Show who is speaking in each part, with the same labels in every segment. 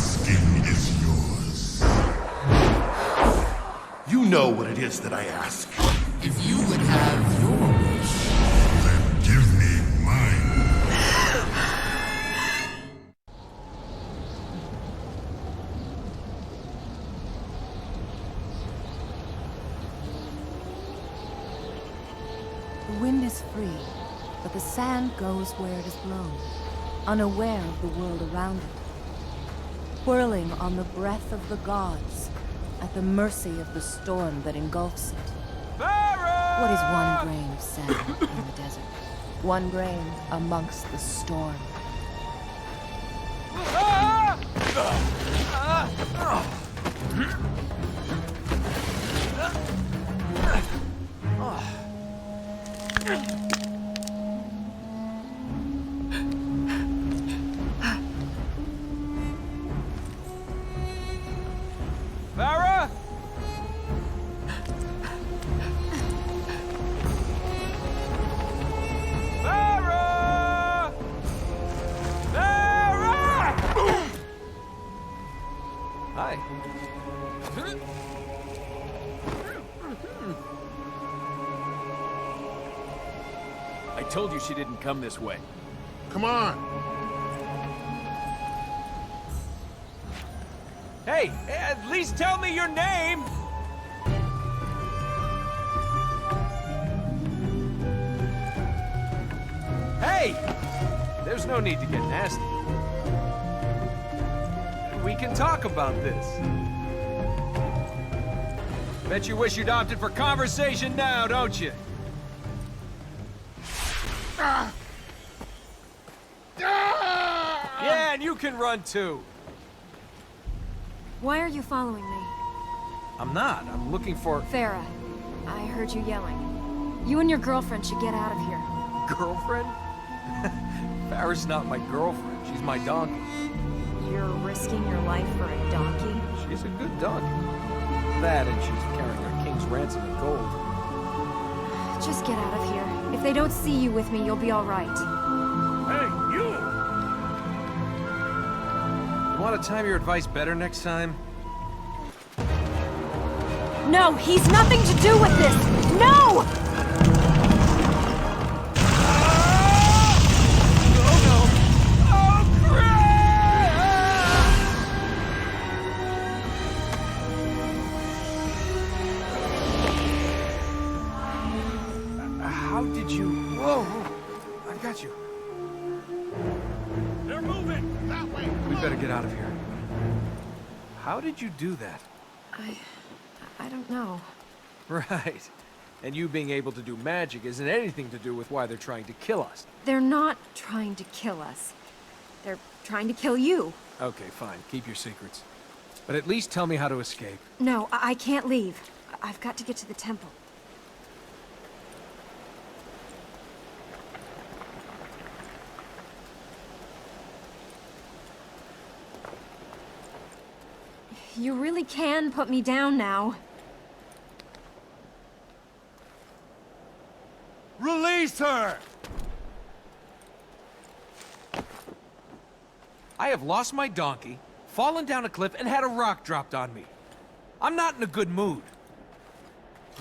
Speaker 1: skin is yours.
Speaker 2: You know what it is that I ask.
Speaker 3: If you would have your wish.
Speaker 1: Then give me mine.
Speaker 4: The wind is free, but the sand goes where it is blown, unaware of the world around it, whirling on the breath of the gods, at the mercy of the storm that engulfs it. What is one grain of sand in the desert? One grain amongst the storm.
Speaker 5: Farah! Farah! Farah! Hi. I told you she didn't come this way.
Speaker 2: Come on.
Speaker 5: Hey, at least tell me your name! Hey! There's no need to get nasty. We can talk about this. Bet you wish you'd opted for conversation now, don't you? Yeah, and you can run too.
Speaker 6: Why are you following me?
Speaker 5: I'm not. I'm looking for...
Speaker 6: Farah, I heard you yelling. You and your girlfriend should get out of here.
Speaker 5: Girlfriend? Farah's not my girlfriend. She's my donkey.
Speaker 6: You're risking your life for a donkey?
Speaker 5: She's a good donkey. That and she's carrying our king's ransom in gold.
Speaker 6: Just get out of here. If they don't see you with me, you'll be all right.
Speaker 5: Hey, you! You want to time your advice better next time?
Speaker 6: No, he's nothing to do with this! No!
Speaker 5: How did you... Whoa! I've got you.
Speaker 2: They're moving. That way.
Speaker 5: We better get out of here. How did you do that?
Speaker 6: I don't know.
Speaker 5: Right. And you being able to do magic isn't anything to do with why they're trying to kill us.
Speaker 6: They're not trying to kill us. They're trying to kill you.
Speaker 5: Okay, fine. Keep your secrets. But at least tell me how to escape.
Speaker 6: No, I can't leave. I've got to get to the temple. You really can put me down now.
Speaker 2: Release her!
Speaker 5: I have lost my donkey, fallen down a cliff, and had a rock dropped on me. I'm not in a good mood.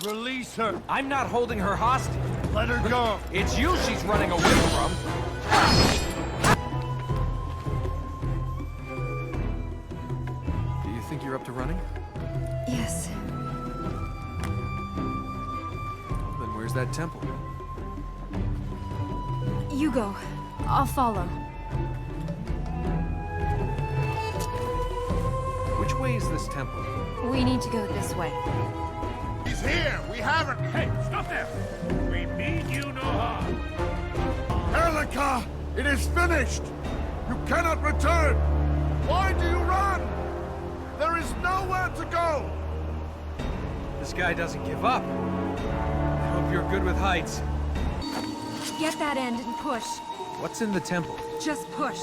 Speaker 2: Release her!
Speaker 5: I'm not holding her hostage.
Speaker 2: Let her go!
Speaker 5: It's you she's running away from. Do you think you're up to running?
Speaker 6: Yes.
Speaker 5: Then where's that temple?
Speaker 6: You go. I'll follow.
Speaker 5: Which way is this temple?
Speaker 6: We need to go this way.
Speaker 2: He's here! We haven't...
Speaker 7: Hey, stop there! We mean you no harm.
Speaker 2: Erlika! It is finished! You cannot return! Why do you run? There is nowhere to go!
Speaker 5: This guy doesn't give up. I hope you're good with heights.
Speaker 6: Get that end and push.
Speaker 5: What's in the temple?
Speaker 6: Just push.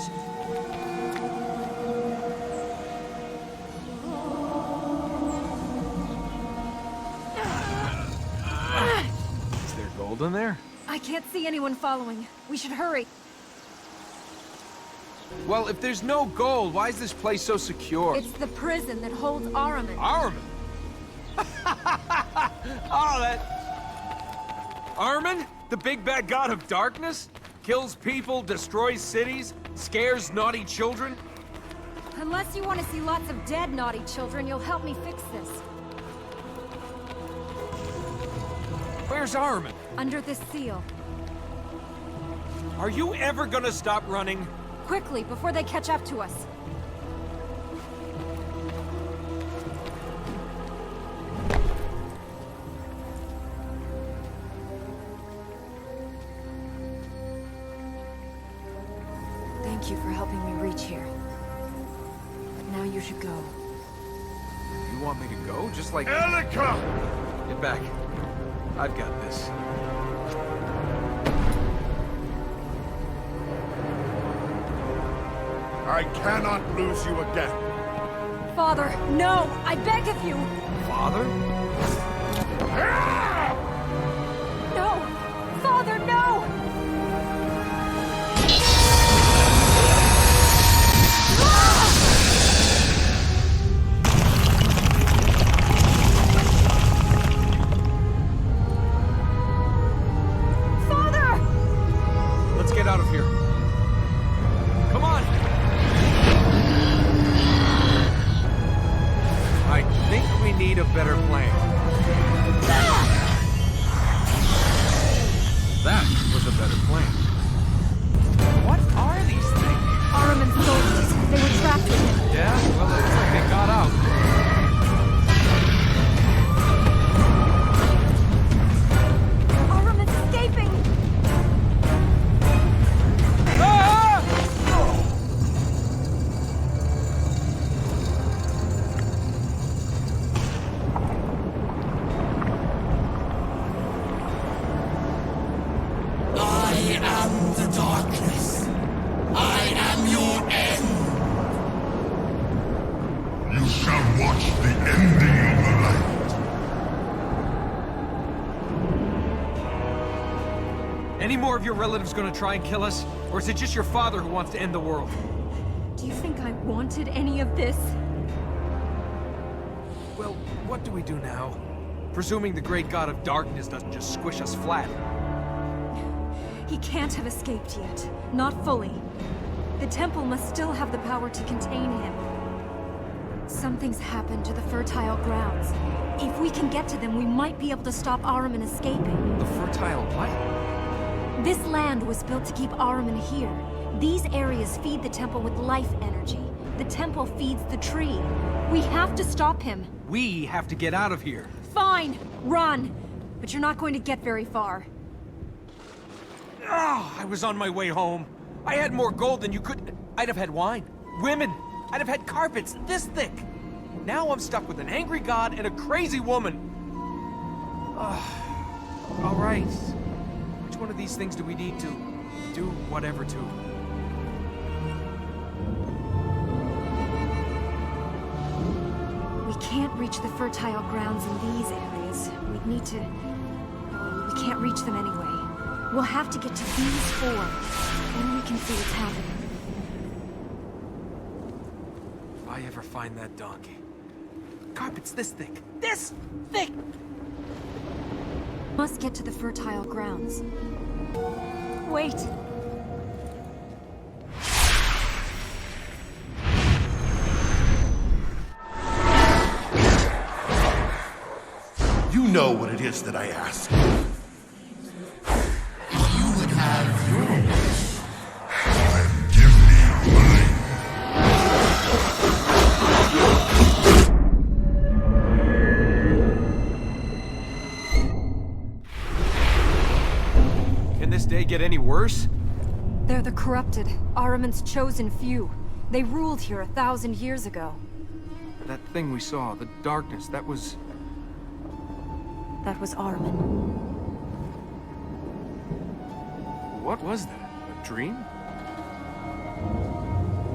Speaker 5: Is there gold in there?
Speaker 6: I can't see anyone following. We should hurry.
Speaker 5: Well, if there's no gold, why is this place so secure?
Speaker 6: It's the prison that holds Ahriman.
Speaker 5: Ahriman? Oh, that... Ahriman? The big bad god of darkness? Kills people, destroys cities, scares naughty children?
Speaker 6: Unless you want to see lots of dead naughty children, you'll help me fix this.
Speaker 5: Where's Ahriman?
Speaker 6: Under this seal.
Speaker 5: Are you ever gonna stop running?
Speaker 6: Quickly, before they catch up to us. Thank you for helping me reach here. But now you should go.
Speaker 5: You want me to go? Just like...
Speaker 2: Elika!
Speaker 5: Get back. I've got this.
Speaker 2: I cannot lose you again.
Speaker 6: Father, no! I beg of you!
Speaker 5: Father?
Speaker 6: No! Father, no! Father!
Speaker 5: Let's get out of here. Come on! I think we need a better plan. That was a better plan. What are these things?
Speaker 6: Ahriman's soldiers. They were trapped with him.
Speaker 5: Yeah? Well, it looks like they got out.
Speaker 6: Ahriman's escaping!
Speaker 5: Ah!
Speaker 3: I am the darkness. I am your end.
Speaker 1: You shall watch the ending of the light.
Speaker 5: Any more of your relatives gonna try and kill us? Or is it just your father who wants to end the world?
Speaker 6: Do you think I wanted any of this?
Speaker 5: Well, what do we do now? Presuming the great god of darkness doesn't just squish us flat.
Speaker 6: He can't have escaped yet. Not fully. The temple must still have the power to contain him. Something's happened to the fertile grounds. If we can get to them, we might be able to stop Ahriman escaping.
Speaker 5: The fertile what?
Speaker 6: This land was built to keep Ahriman here. These areas feed the temple with life energy. The temple feeds the tree. We have to stop him.
Speaker 5: We have to get out of here.
Speaker 6: Fine, run. But you're not going to get very far.
Speaker 5: Oh, I was on my way home. I had more gold than you could... I'd have had wine, women. I'd have had carpets this thick. Now I'm stuck with an angry god and a crazy woman. All right. Which one of these things do we need to do whatever to?
Speaker 6: We can't reach the fertile grounds in these areas. We'd need to... Oh, we can't reach them anyway. We'll have to get to these four. Then we can see what's happening.
Speaker 5: If I ever find that donkey. Carpets this thick. This thick!
Speaker 6: Must get to the fertile grounds. Wait.
Speaker 2: You know what it is that I ask.
Speaker 3: If you would have your wish,
Speaker 1: Then give me mine.
Speaker 5: Can this day get any worse?
Speaker 6: They're the corrupted, Ahriman's chosen few. They ruled here 1,000 years ago.
Speaker 5: That thing we saw, the darkness, that was...
Speaker 6: That was Ahriman.
Speaker 5: What was that? A dream?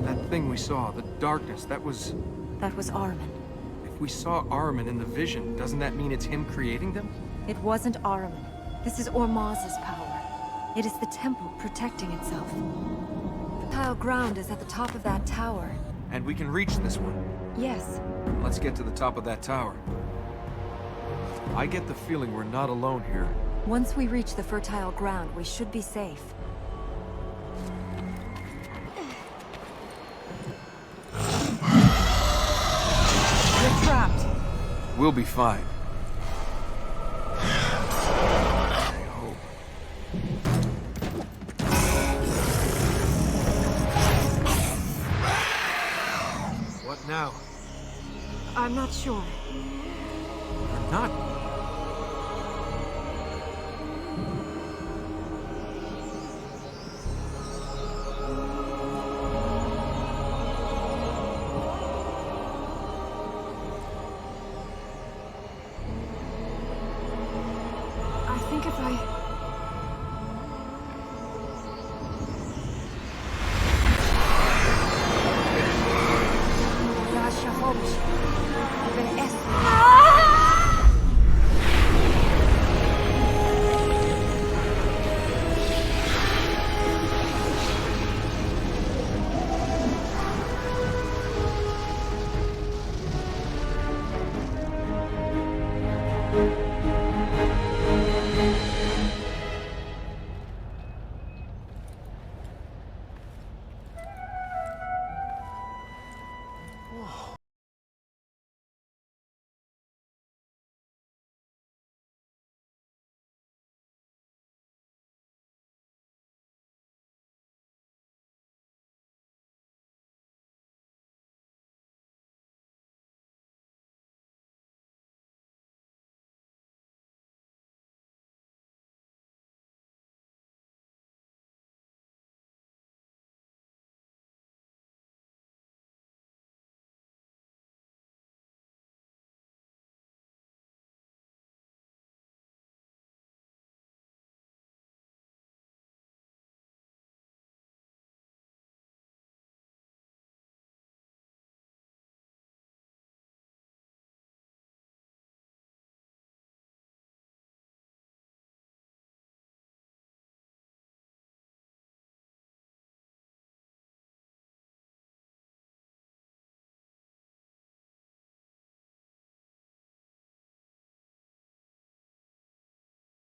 Speaker 5: That thing we saw, the darkness, that was...
Speaker 6: That was Ahriman.
Speaker 5: If we saw Ahriman in the vision, doesn't that mean it's him creating them?
Speaker 6: It wasn't Ahriman. This is Ormaz's power. It is the temple protecting itself. Tile ground is at the top of that tower.
Speaker 5: And we can reach this one.
Speaker 6: Yes.
Speaker 5: Let's get to the top of that tower. I get the feeling we're not alone here.
Speaker 6: Once we reach the fertile ground, we should be safe. We're trapped.
Speaker 5: We'll be fine. What now?
Speaker 6: I'm not sure.
Speaker 5: You're not.
Speaker 6: I think if I...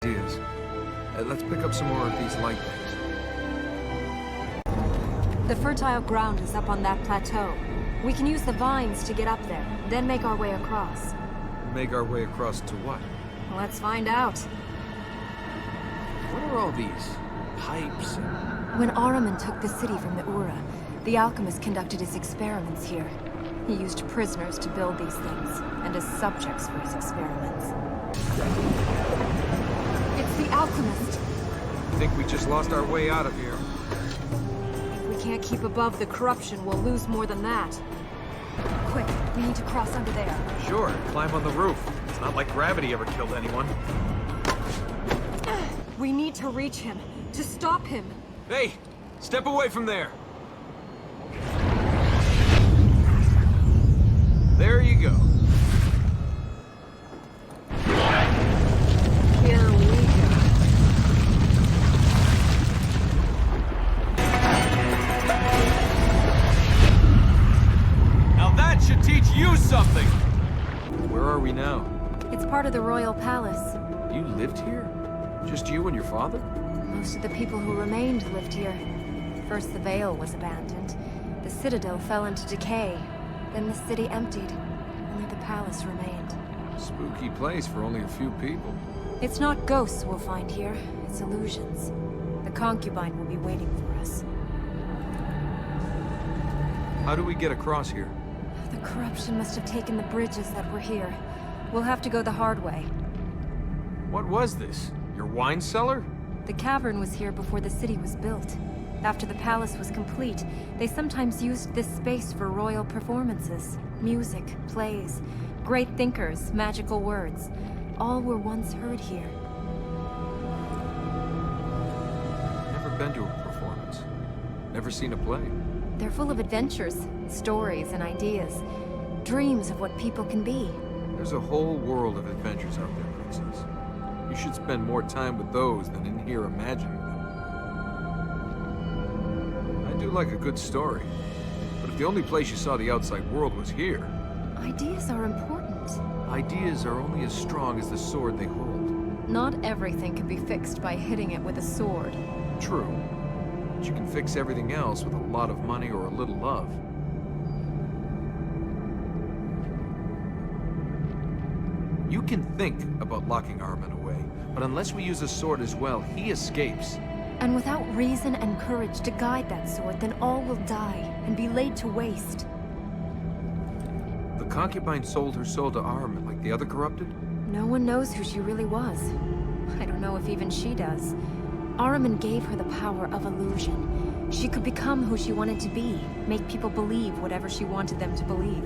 Speaker 5: Ideas. Let's pick up some more of these light things.
Speaker 6: The fertile ground is up on that plateau. We can use the vines to get up there, then make our way across.
Speaker 5: Make our way across to what?
Speaker 6: Let's find out.
Speaker 5: What are all these pipes?
Speaker 6: When Ahriman took the city from the Ura, the alchemist conducted his experiments here. He used prisoners to build these things, and as subjects for his experiments. It's the alchemist!
Speaker 5: I think we just lost our way out of here.
Speaker 6: If we can't keep above the corruption, we'll lose more than that. Quick, we need to cross under there.
Speaker 5: Sure, climb on the roof. It's not like gravity ever killed anyone.
Speaker 6: We need to reach him, to stop him.
Speaker 5: Hey, step away from there. There you go.
Speaker 6: Here we go.
Speaker 5: Now that should teach you something! Where are we now?
Speaker 6: It's part of the royal palace.
Speaker 5: You lived here? Just you and your father?
Speaker 6: Most of the people who remained lived here. First the Vale was abandoned. The citadel fell into decay. Then the city emptied. Only the palace remained.
Speaker 5: Spooky place for only a few people.
Speaker 6: It's not ghosts we'll find here. It's illusions. The concubine will be waiting for us.
Speaker 5: How do we get across here?
Speaker 6: The corruption must have taken the bridges that were here. We'll have to go the hard way.
Speaker 5: What was this? Your wine cellar?
Speaker 6: The cavern was here before the city was built. After the palace was complete, they sometimes used this space for royal performances. Music, plays, great thinkers, magical words. All were once heard here.
Speaker 5: Never been to a performance. Never seen a play.
Speaker 6: They're full of adventures, stories, and ideas. Dreams of what people can be.
Speaker 5: There's a whole world of adventures out there, Princess. You should spend more time with those than in here imagining them. I'd do like a good story. But if the only place you saw the outside world was here...
Speaker 6: Ideas are important.
Speaker 5: Ideas are only as strong as the sword they hold.
Speaker 6: Not everything can be fixed by hitting it with a sword.
Speaker 5: True. But you can fix everything else with a lot of money or a little love. You can think about locking Armin away, but unless we use a sword as well, he escapes.
Speaker 6: And without reason and courage to guide that sword, then all will die and be laid to waste.
Speaker 5: The concubine sold her soul to Armin like the other corrupted?
Speaker 6: No one knows who she really was. I don't know if even she does. Ahriman gave her the power of illusion. She could become who she wanted to be, make people believe whatever she wanted them to believe.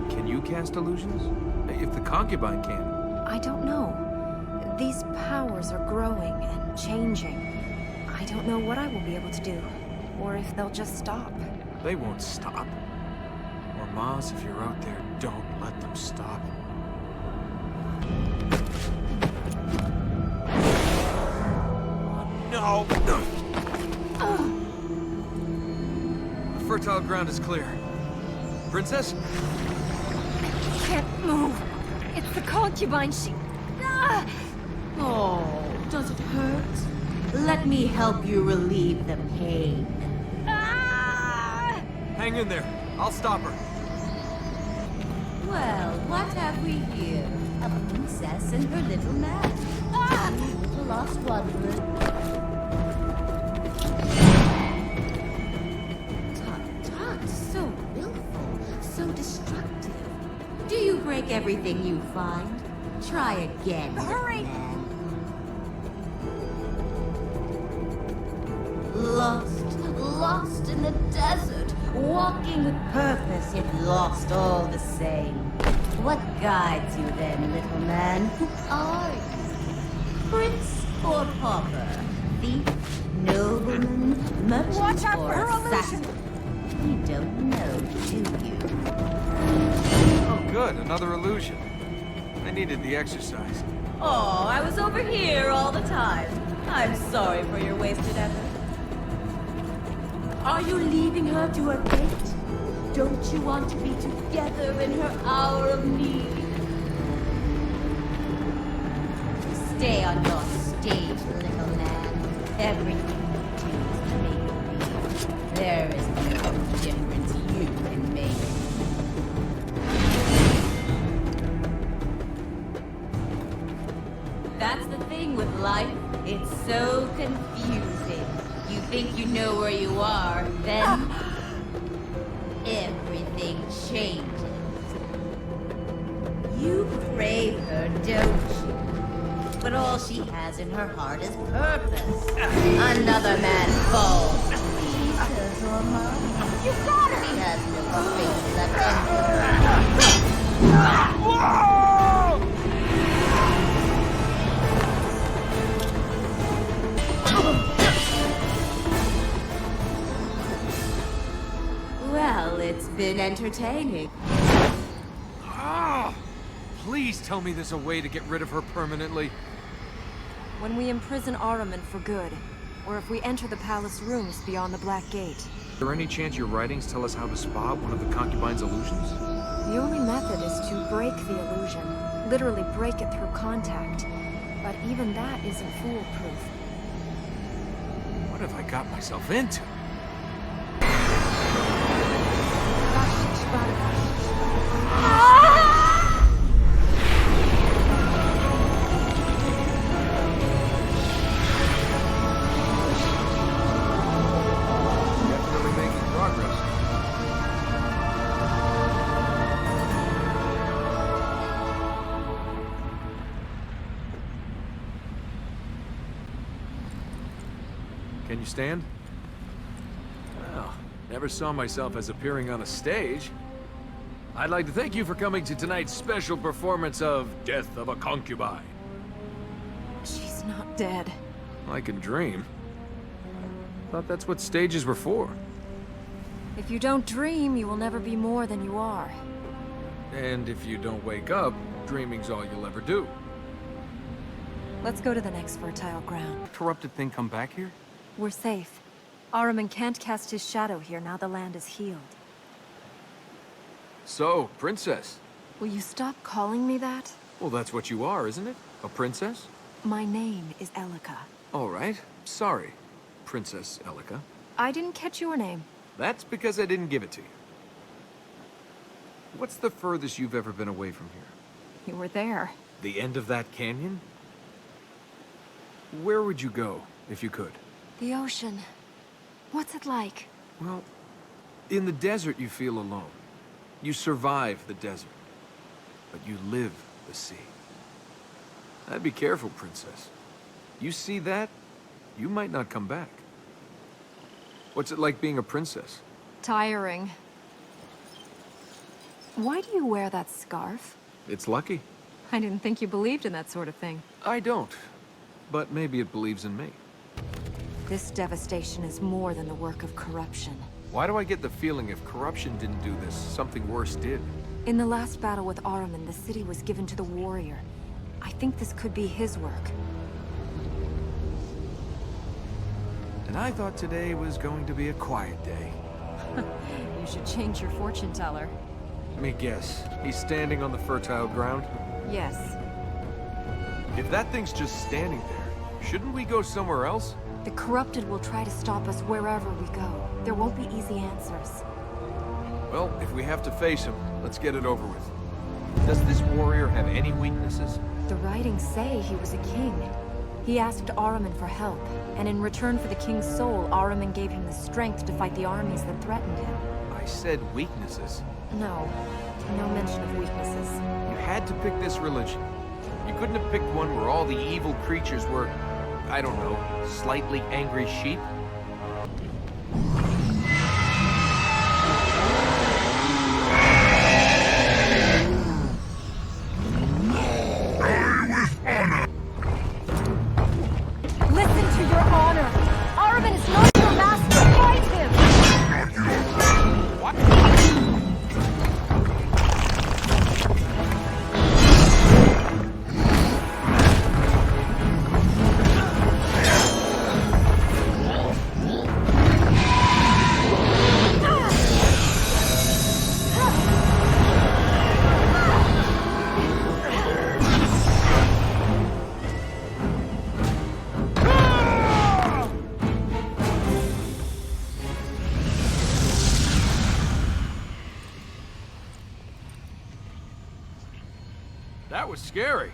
Speaker 5: Can you cast illusions? If the concubine can.
Speaker 6: I don't know. These powers are growing and changing. I don't know what I will be able to do, or if they'll just stop.
Speaker 5: They won't stop. Or Maz, if you're out there, don't let them stop. No! The fertile ground is clear. Princess?
Speaker 6: Can't move. It's the concubine. She... Ah!
Speaker 8: Oh, does it hurt? Let me help you relieve the pain.
Speaker 6: Ah!
Speaker 5: Hang in there. I'll stop her.
Speaker 8: Well, what have we here? A princess and her little man. Ah! Little lost wanderer. Tut, tut, so willful, so destructive. Do you break everything you find? Try again.
Speaker 6: Hurry!
Speaker 8: Man. Lost in the desert, walking with purpose, yet lost all the same. What guides you then, little man? Who are you? Prince or pauper? Thief, nobleman, merchant,
Speaker 6: Watch out
Speaker 8: or
Speaker 6: for her
Speaker 8: assassin? You don't know, do you?
Speaker 5: Oh, good. Another illusion. I needed the exercise.
Speaker 8: Oh, I was over here all the time. I'm sorry for your wasted effort. Are you leaving her to her fate? Don't you want to be together in her hour of need? Stay on your stage, little man. Everything you do is make-believe. There is no difference you can make. That's the thing with life. It's so confusing. You think you know where you are, then everything changes. You crave her, don't you? But all she has in her heart is purpose. Another man falls to Lisa's or mine. You got her! He has no faith left in him.
Speaker 5: Whoa!
Speaker 8: Well, it's been entertaining.
Speaker 5: Ah! Please tell me there's a way to get rid of her permanently.
Speaker 6: When we imprison Ahriman for good, or if we enter the palace rooms beyond the Black Gate.
Speaker 5: Is there any chance your writings tell us how to spot one of the concubine's illusions?
Speaker 6: The only method is to break the illusion. Literally break it through contact. But even that isn't foolproof.
Speaker 5: What have I got myself into? Definitely making progress. Can you stand? Well, never saw myself as appearing on a stage. I'd like to thank you for coming to tonight's special performance of Death of a Concubine.
Speaker 6: She's not dead.
Speaker 5: I can dream. Thought that's what stages were for.
Speaker 6: If you don't dream, you will never be more than you are.
Speaker 5: And if you don't wake up, dreaming's all you'll ever do.
Speaker 6: Let's go to the next fertile ground.
Speaker 5: Corrupted thing come back here?
Speaker 6: We're safe. Ahriman can't cast his shadow here now the land is healed.
Speaker 5: So, princess.
Speaker 6: Will you stop calling me that?
Speaker 5: Well, that's what you are, isn't it? A princess?
Speaker 6: My name is Elika.
Speaker 5: All right. Sorry, Princess Elika.
Speaker 6: I didn't catch your name.
Speaker 5: That's because I didn't give it to you. What's the furthest you've ever been away from here?
Speaker 6: You were there.
Speaker 5: The end of that canyon? Where would you go, if you could?
Speaker 6: The ocean. What's it like?
Speaker 5: Well, in the desert you feel alone. You survive the desert. But you live the sea. I'd be careful, princess. You see that, you might not come back. What's it like being a princess?
Speaker 6: Tiring. Why do you wear that scarf?
Speaker 5: It's lucky.
Speaker 6: I didn't think you believed in that sort of thing.
Speaker 5: I don't. But maybe it believes in me.
Speaker 6: This devastation is more than the work of corruption.
Speaker 5: Why do I get the feeling if corruption didn't do this, something worse did?
Speaker 6: In the last battle with Ahriman, the city was given to the warrior. I think this could be his work.
Speaker 5: And I thought today was going to be a quiet day.
Speaker 6: You should change your fortune teller.
Speaker 5: Let me guess. He's standing on the fertile ground?
Speaker 6: Yes.
Speaker 5: If that thing's just standing there, shouldn't we go somewhere else?
Speaker 6: The corrupted will try to stop us wherever we go. There won't be easy answers.
Speaker 5: Well, if we have to face him, let's get it over with. Does this warrior have any weaknesses?
Speaker 6: The writings say he was a king. He asked Ahriman for help, and in return for the king's soul, Ahriman gave him the strength to fight the armies that threatened him.
Speaker 5: I said weaknesses.
Speaker 6: No mention of weaknesses.
Speaker 5: You had to pick this religion. You couldn't have picked one where all the evil creatures were, I don't know, slightly angry sheep?
Speaker 6: Listen to your honor! Ahriman is not your master! Fight him!
Speaker 5: That was scary.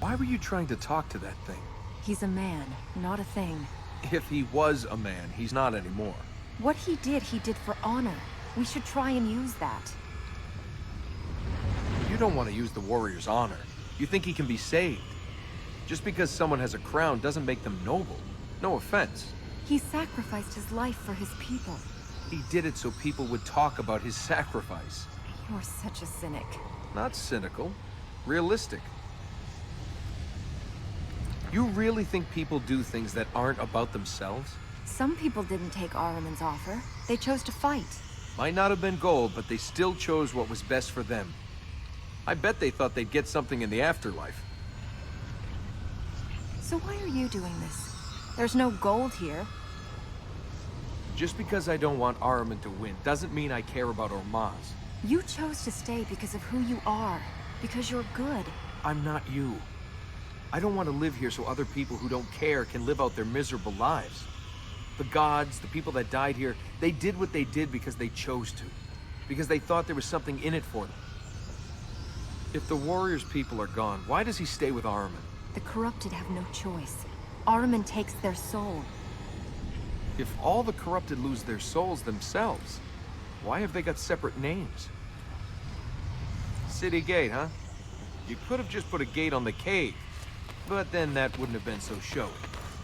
Speaker 5: Why were you trying to talk to that thing?
Speaker 6: He's a man, not a thing.
Speaker 5: If he was a man, he's not anymore.
Speaker 6: What he did for honor. We should try and use that.
Speaker 5: You don't want to use the warrior's honor. You think he can be saved. Just because someone has a crown doesn't make them noble. No offense.
Speaker 6: He sacrificed his life for his people.
Speaker 5: He did it so people would talk about his sacrifice.
Speaker 6: You're such a cynic.
Speaker 5: Not cynical. Realistic. You really think people do things that aren't about themselves?
Speaker 6: Some people didn't take Ahriman's offer. They chose to fight.
Speaker 5: Might not have been gold, but they still chose what was best for them. I bet they thought they'd get something in the afterlife.
Speaker 6: So why are you doing this? There's no gold here.
Speaker 5: Just because I don't want Ahriman to win doesn't mean I care about Ormaz.
Speaker 6: You chose to stay because of who you are. Because you're good.
Speaker 5: I'm not you. I don't want to live here so other people who don't care can live out their miserable lives. The gods, the people that died here, they did what they did because they chose to. Because they thought there was something in it for them. If the warrior's people are gone, why does he stay with Ahriman?
Speaker 6: The corrupted have no choice. Ahriman takes their soul.
Speaker 5: If all the corrupted lose their souls themselves, why have they got separate names? City gate, huh? You could have just put a gate on the cave, but then that wouldn't have been so showy.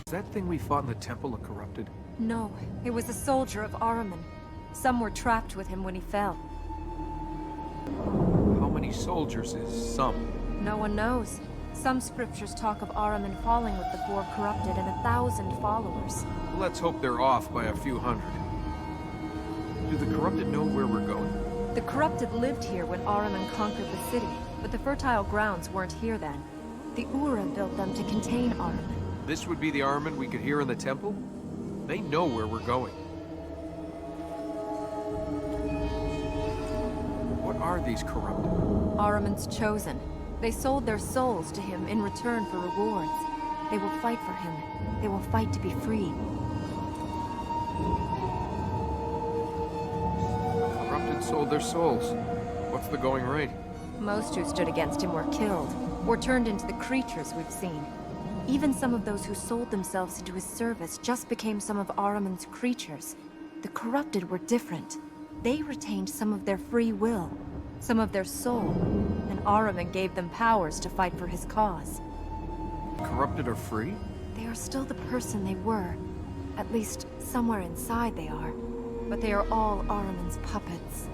Speaker 5: Is that thing we fought in the Temple of Corrupted?
Speaker 6: No, it was a soldier of Ahriman. Some were trapped with him when he fell.
Speaker 5: How many soldiers is some?
Speaker 6: No one knows. Some scriptures talk of Ahriman falling with the 4 corrupted and 1,000 followers.
Speaker 5: Let's hope they're off by a few hundred. Do the corrupted know where we're going?
Speaker 6: The corrupted lived here when Ahriman conquered the city, but the fertile grounds weren't here then. The Ura built them to contain Ahriman.
Speaker 5: This would be the Ahriman we could hear in the temple? They know where we're going. What are these corrupted?
Speaker 6: Ahriman's chosen. They sold their souls to him in return for rewards. They will fight for him. They will fight to be free.
Speaker 5: Corrupted sold their souls. What's the going rate?
Speaker 6: Most who stood against him were killed, or turned into the creatures we've seen. Even some of those who sold themselves into his service just became some of Ahriman's creatures. The corrupted were different. They retained some of their free will, some of their soul, and Ahriman gave them powers to fight for his cause.
Speaker 5: Corrupted are free?
Speaker 6: They are still the person they were. At least, somewhere inside they are. But they are all Ahriman's puppets.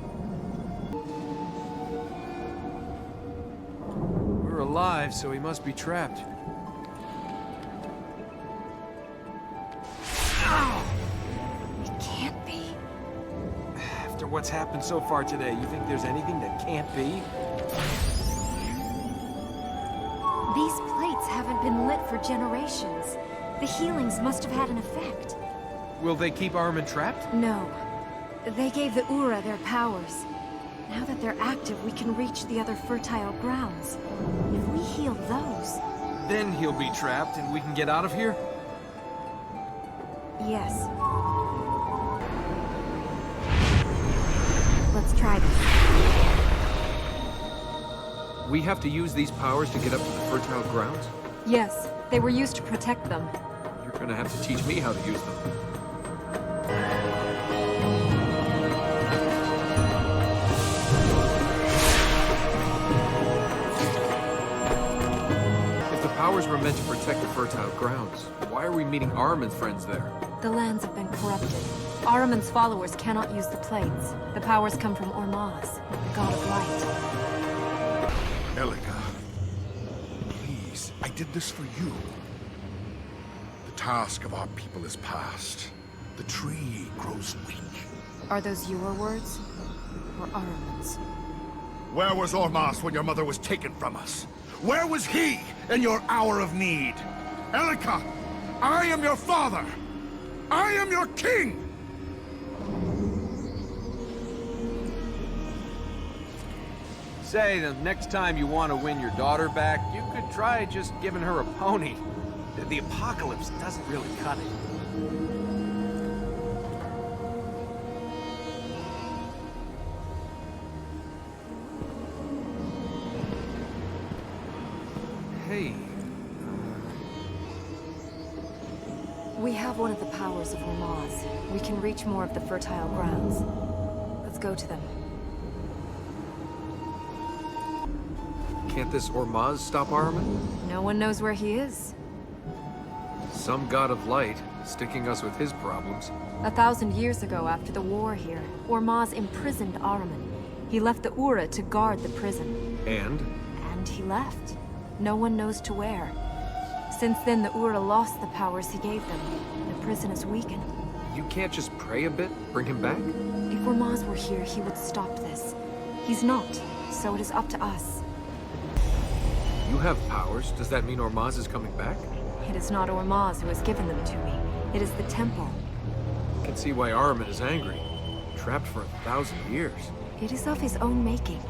Speaker 5: We're alive, so he must be trapped.
Speaker 6: It can't be.
Speaker 5: After what's happened so far today, you think there's anything that can't be?
Speaker 6: These plates haven't been lit for generations. The healings must have had an effect.
Speaker 5: Will they keep Ahriman trapped?
Speaker 6: No. They gave the Ura their powers. Now that they're active, we can reach the other fertile grounds. If we heal those...
Speaker 5: Then he'll be trapped and we can get out of here?
Speaker 6: Yes. Let's try this.
Speaker 5: We have to use these powers to get up to the fertile grounds?
Speaker 6: Yes, they were used to protect them.
Speaker 5: You're gonna have to teach me how to use them. If the powers were meant to protect the fertile grounds, why are we meeting Ahriman's friends there?
Speaker 6: The lands have been corrupted. Ahriman's followers cannot use the plates. The powers come from Ormaz, the god of light.
Speaker 2: Elika, please, I did this for you. The task of our people is past. The tree grows weak.
Speaker 6: Are those your words? Or Ahriman's?
Speaker 2: Where was Ormaz when your mother was taken from us? Where was he in your hour of need? Elika, I am your father! I am your king!
Speaker 5: Say, the next time you want to win your daughter back, you could try just giving her a pony. The apocalypse doesn't really cut it. Hey,
Speaker 6: We have one of the powers of Ormaz. We can reach more of the fertile grounds. Let's go to them.
Speaker 5: can't this Ormaz stop Ahriman?
Speaker 6: No one knows where he is.
Speaker 5: Some god of light, sticking us with his problems.
Speaker 6: 1,000 years ago, after the war here, Ormaz imprisoned Ahriman. He left the Ura to guard the prison.
Speaker 5: And?
Speaker 6: And he left. No one knows to where. Since then, the Ura lost the powers he gave them. The prison is weakened.
Speaker 5: You can't just pray a bit, bring him back?
Speaker 6: If Ormaz were here, he would stop this. He's not, so it is up to us.
Speaker 5: You have powers. Does that mean Ormaz is coming back?
Speaker 6: It is not Ormaz who has given them to me. It is the temple.
Speaker 5: I can see why Ahriman is angry. Trapped for 1,000 years.
Speaker 6: It is of his own making.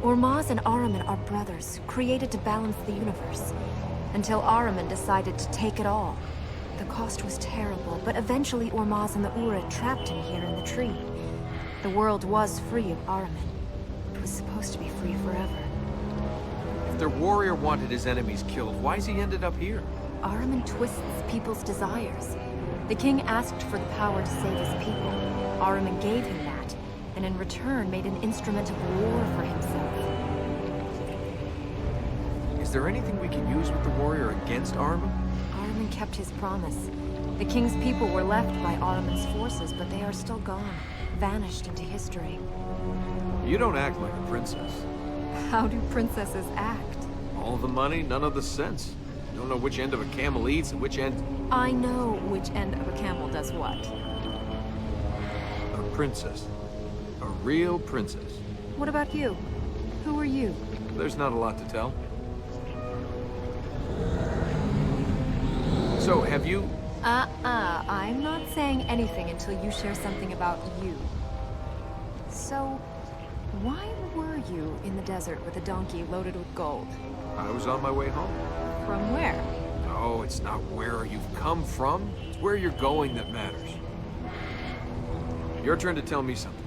Speaker 6: Ormaz and Ahriman are brothers, created to balance the universe. Until Ahriman decided to take it all. The cost was terrible, but eventually Ormaz and the Ura trapped him here in the tree. The world was free of Ahriman. It was supposed to be free forever.
Speaker 5: If their warrior wanted his enemies killed, why's he ended up here?
Speaker 6: Ahriman twists people's desires. The king asked for the power to save his people. Ahriman gave him that, and in return made an instrument of war for himself.
Speaker 5: Is there anything we can use with the warrior against Ahriman?
Speaker 6: Ahriman kept his promise. The king's people were left by Ahriman's forces, but they are still gone, vanished into history.
Speaker 5: You don't act like a princess.
Speaker 6: How do princesses act?
Speaker 5: All the money, none of the sense. You don't know which end of a camel eats and which end...
Speaker 6: I know which end of a camel does what.
Speaker 5: A princess. A real princess.
Speaker 6: What about you? Who are you?
Speaker 5: There's not a lot to tell. So, have you...
Speaker 6: I'm not saying anything until you share something about you. So, why were you in the desert with a donkey loaded with gold?
Speaker 5: I was on my way home.
Speaker 6: From where?
Speaker 5: No, it's not where you've come from. It's where you're going that matters. Your turn to tell me something.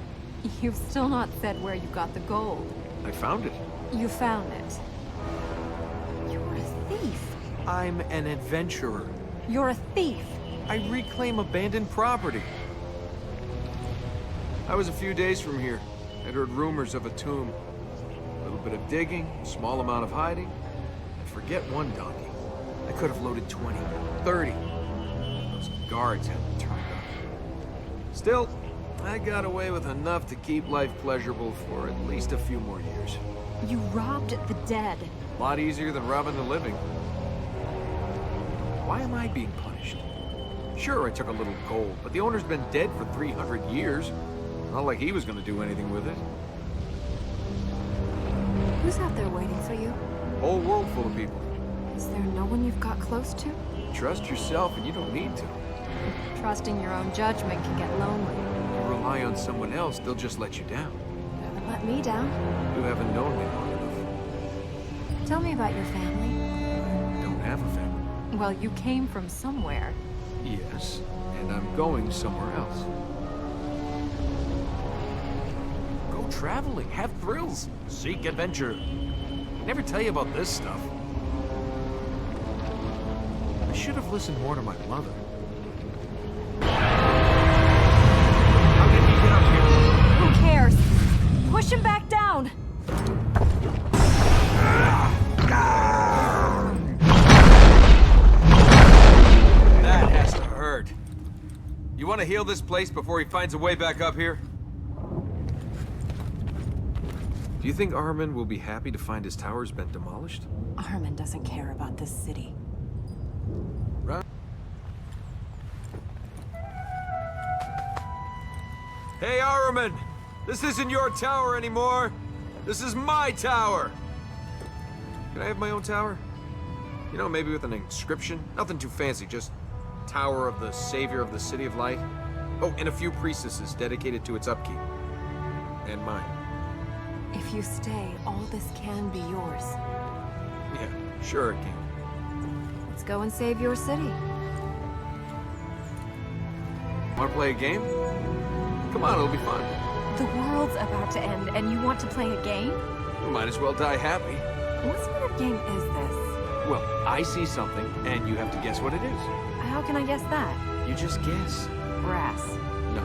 Speaker 6: You've still not said where you got the gold.
Speaker 5: I found it.
Speaker 6: You found it. You're a thief.
Speaker 5: I'm an adventurer.
Speaker 6: You're a thief.
Speaker 5: I reclaim abandoned property. I was a few days from here. I'd heard rumors of a tomb. A little bit of digging, a small amount of hiding. I forget one donkey. I could have loaded 20, 30. Those guards hadn't turned up. Still, I got away with enough to keep life pleasurable for at least a few more years.
Speaker 6: You robbed the dead.
Speaker 5: A lot easier than robbing the living. Why am I being punished? Sure, I took a little gold, but the owner's been dead for 300 years. Not like he was gonna do anything with it.
Speaker 6: Who's out there waiting for you?
Speaker 5: Whole world full of people.
Speaker 6: Is there no one you've got close to?
Speaker 5: Trust yourself and you don't need to.
Speaker 6: Trusting your own judgment can get lonely.
Speaker 5: You rely on someone else, they'll just let you down.
Speaker 6: You haven't let me down.
Speaker 5: You haven't known me long enough.
Speaker 6: Tell me about your family.
Speaker 5: I don't have a family.
Speaker 6: Well, you came from somewhere.
Speaker 5: Yes, and I'm going somewhere else. Go traveling, have thrills, seek adventure. I never tell you about this stuff. I should have listened more to my mother. How did he get up here?
Speaker 6: Who cares? Push him back down!
Speaker 5: That has to hurt. You want to heal this place before he finds a way back up here? Do you think Armin will be happy to find his tower's been demolished?
Speaker 6: Armin doesn't care about this city.
Speaker 5: Right. Hey, Armin! This isn't your tower anymore! This is my tower! Can I have my own tower? You know, maybe with an inscription? Nothing too fancy, just Tower of the Savior of the City of Light. Oh, and a few priestesses dedicated to its upkeep. And mine.
Speaker 6: If you stay, all this can be yours.
Speaker 5: Yeah, sure it can.
Speaker 6: Let's go and save your city.
Speaker 5: Wanna play a game? Come on, it'll be fun.
Speaker 6: The world's about to end, and you want to play a game?
Speaker 5: We might as well die happy.
Speaker 6: What sort of game is this?
Speaker 5: Well, I see something, and you have to guess what it is.
Speaker 6: How can I guess that?
Speaker 5: You just guess.
Speaker 6: Brass.
Speaker 5: No.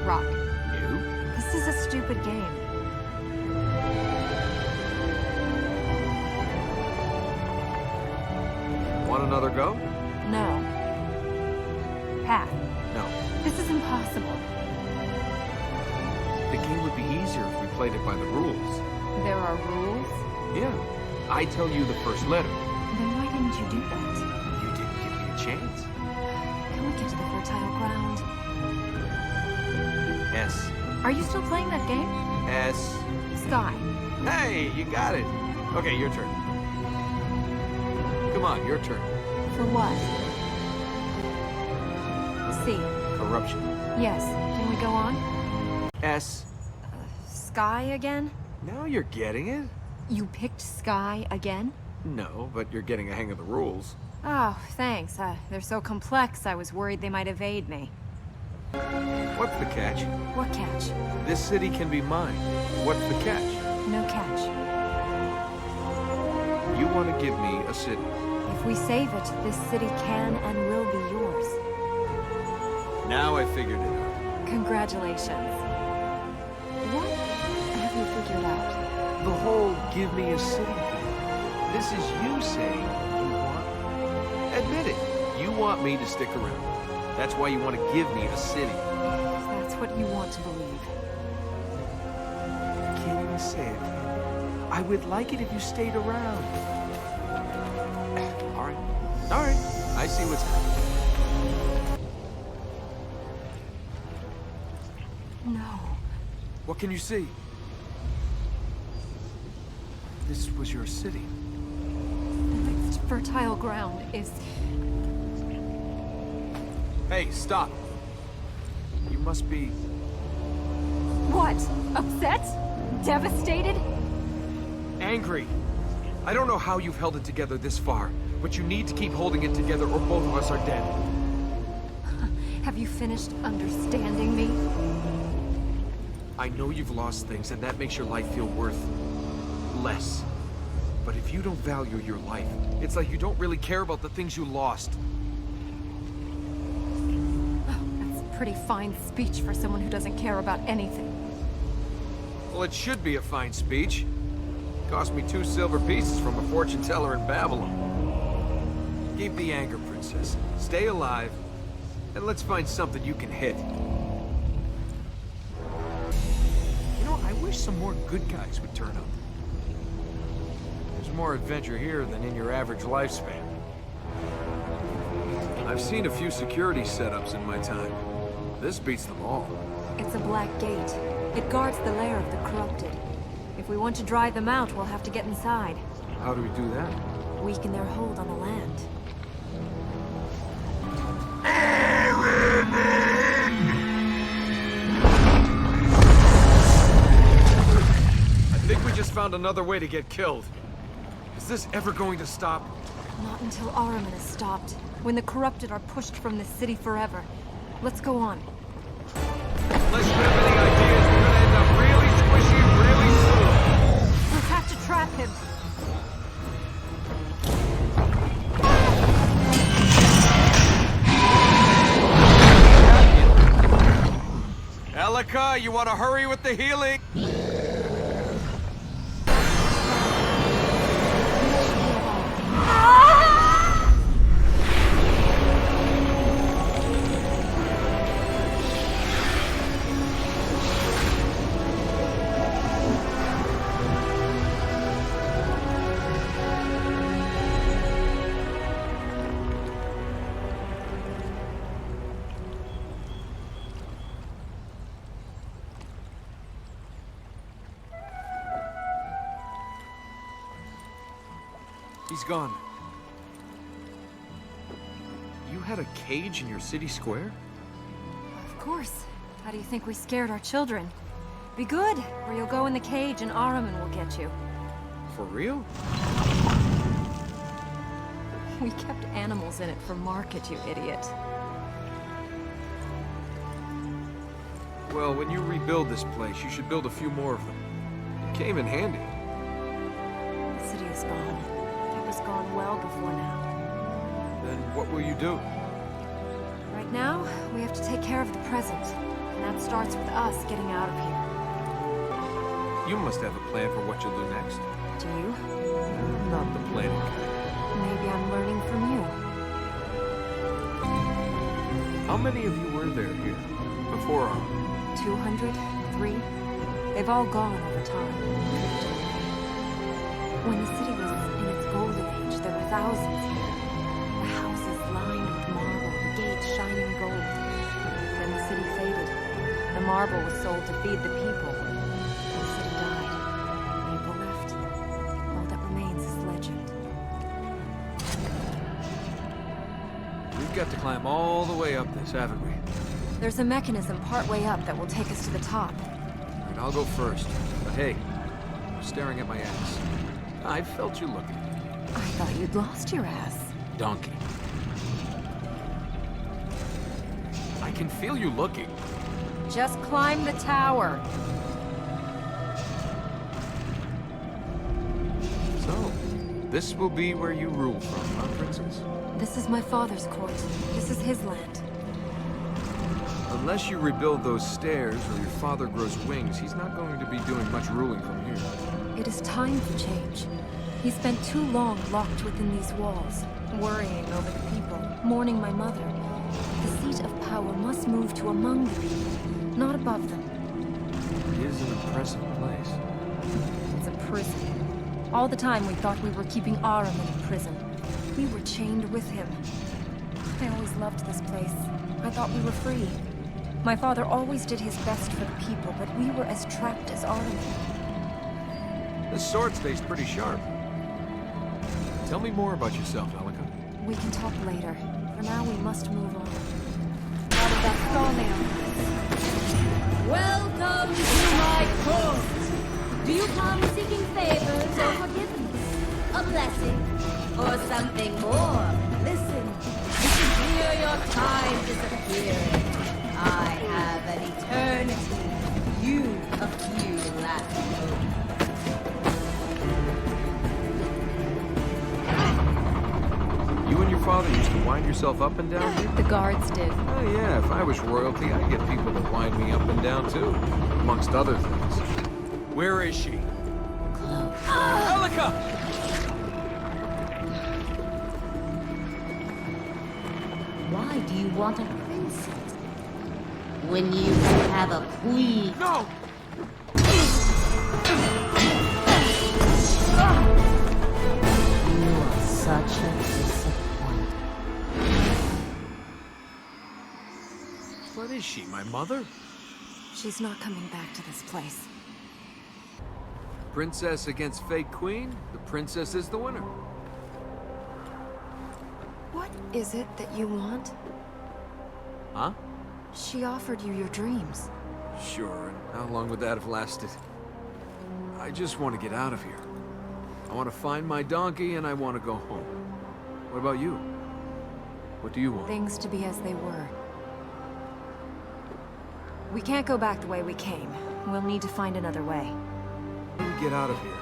Speaker 6: Rock.
Speaker 5: You?
Speaker 6: This is a stupid game.
Speaker 5: Want another go?
Speaker 6: No. Path.
Speaker 5: No.
Speaker 6: This is impossible.
Speaker 5: The game would be easier if we played it by the rules.
Speaker 6: There are rules?
Speaker 5: Yeah. I tell you the first letter.
Speaker 6: Then why didn't you do that?
Speaker 5: You didn't give me a chance.
Speaker 6: Can we get to the fertile ground?
Speaker 5: S.
Speaker 6: Are you still playing that game?
Speaker 5: S.
Speaker 6: Sky.
Speaker 5: Hey, you got it. Okay, your turn. Come on, your turn.
Speaker 6: For what? C.
Speaker 5: Corruption.
Speaker 6: Yes. Can we go on?
Speaker 5: S.
Speaker 6: Sky again?
Speaker 5: Now you're getting it.
Speaker 6: You picked Sky again?
Speaker 5: No, but you're getting a hang of the rules.
Speaker 6: Oh, thanks. They're so complex, I was worried they might evade me.
Speaker 5: What's the catch?
Speaker 6: What catch?
Speaker 5: This city can be mine. What's the catch?
Speaker 6: No catch.
Speaker 5: You want to give me a city.
Speaker 6: If we save it, this city can and will be yours.
Speaker 5: Now I figured it out.
Speaker 6: Congratulations. What have you figured out?
Speaker 5: The whole give me a city thing. This is you saying you want me. Admit it. You want me to stick around. That's why you want to give me a city.
Speaker 6: If that's what you want to believe.
Speaker 5: I can't even say it. I would like it if you stayed around. All right. All right. I see what's happening.
Speaker 6: No.
Speaker 5: What can you see? This was your city.
Speaker 6: The next fertile ground is...
Speaker 5: Hey, stop. You must be...
Speaker 6: What? Upset? Devastated?
Speaker 5: angry. I don't know how you've held it together this far, but you need to keep holding it together or both of us are dead.
Speaker 6: Have you finished understanding me?
Speaker 5: I know you've lost things, and that makes your life feel worth less. But if you don't value your life, it's like you don't really care about the things you lost.
Speaker 6: That's a pretty fine speech for someone who doesn't care about anything.
Speaker 5: Well, it should be a fine speech. Cost me 2 silver pieces from a fortune teller in Babylon. Keep the anger, princess. Stay alive, and let's find something you can hit. You know, I wish some more good guys would turn up. There's more adventure here than in your average lifespan. I've seen a few security setups in my time. This beats them all.
Speaker 6: It's a black gate. It guards the lair of the corrupted. If we want to drive them out, we'll have to get inside.
Speaker 5: How do we do that?
Speaker 6: Weaken their hold on the land.
Speaker 5: I think we just found another way to get killed. Is this ever going to stop?
Speaker 6: Not until Ahriman is stopped. When the corrupted are pushed from this city forever. Let's go on.
Speaker 5: Unless you have any ideas, we're gonna end up really squishy really soon.
Speaker 6: We'll have to trap him.
Speaker 5: Elika, you want to hurry with the healing? He's gone. You had a cage in your city square?
Speaker 6: Of course. How do you think we scared our children? Be good, or you'll go in the cage and Ahriman will get you.
Speaker 5: For real?
Speaker 6: We kept animals in it for market, you idiot.
Speaker 5: Well, when you rebuild this place, you should build a few more of them. It came in handy.
Speaker 6: The city is gone. It was gone well before now.
Speaker 5: Then what will you do?
Speaker 6: Right now, we have to take care of the present. And that starts with us getting out of here.
Speaker 5: You must have a plan for what you'll do next.
Speaker 6: Do you?
Speaker 5: I'm not the planning kind.
Speaker 6: Maybe I'm learning from you.
Speaker 5: How many of you were there here? Before
Speaker 6: 200? 3? They've all gone over time. When the city was in its golden age, there were thousands here. The houses lined with marble, the gates shining gold. Then the city faded. The marble was sold to feed the people. The city died. People left. All that remains is legend.
Speaker 5: We've got to climb all the way up this, haven't we?
Speaker 6: There's a mechanism partway up that will take us to the top.
Speaker 5: Alright, I'll go first. But hey, you're staring at my ass. I felt you looking.
Speaker 6: I thought you'd lost your ass.
Speaker 5: Donkey. I can feel you looking.
Speaker 6: Just climb the tower.
Speaker 5: So, this will be where you rule from, huh, princess?
Speaker 6: This is my father's court. This is his land.
Speaker 5: Unless you rebuild those stairs or your father grows wings, he's not going to be doing much ruling from here.
Speaker 6: It is time for change. He spent too long locked within these walls, worrying over the people, mourning my mother. The seat of power must move to among the people, not above them.
Speaker 5: It is an oppressive place.
Speaker 6: It's a prison. All the time we thought we were keeping Ahriman in prison. We were chained with him. I always loved this place. I thought we were free. My father always did his best for the people, but we were as trapped as Ahriman.
Speaker 5: This sword stays pretty sharp. Tell me more about yourself, Elika.
Speaker 6: We can talk later. For now, we must move on.
Speaker 8: Welcome to my court! Do you come seeking favors or forgiveness? A blessing? Or something more? Listen, you can hear your time disappearing. I have an eternity. You a few last moments.
Speaker 5: You and your father used to wind yourself up and down here?
Speaker 4: The guards did.
Speaker 5: Oh yeah, if I was royalty, I'd get people to wind me up and down too, amongst other things. Where is she? Elika!
Speaker 8: Why do you want a princess when you can have a queen?
Speaker 5: No!
Speaker 8: You are such a disappointment.
Speaker 5: What is she, my mother?
Speaker 6: She's not coming back to this place.
Speaker 5: Princess against fake queen? The princess is the winner.
Speaker 6: What is it that you want?
Speaker 5: Huh?
Speaker 6: She offered you your dreams.
Speaker 5: Sure, and how long would that have lasted? I just want to get out of here. I want to find my donkey and I want to go home. What about you? What do you want?
Speaker 6: Things to be as they were. We can't go back the way we came. We'll need to find another way.
Speaker 5: How do we get out of here?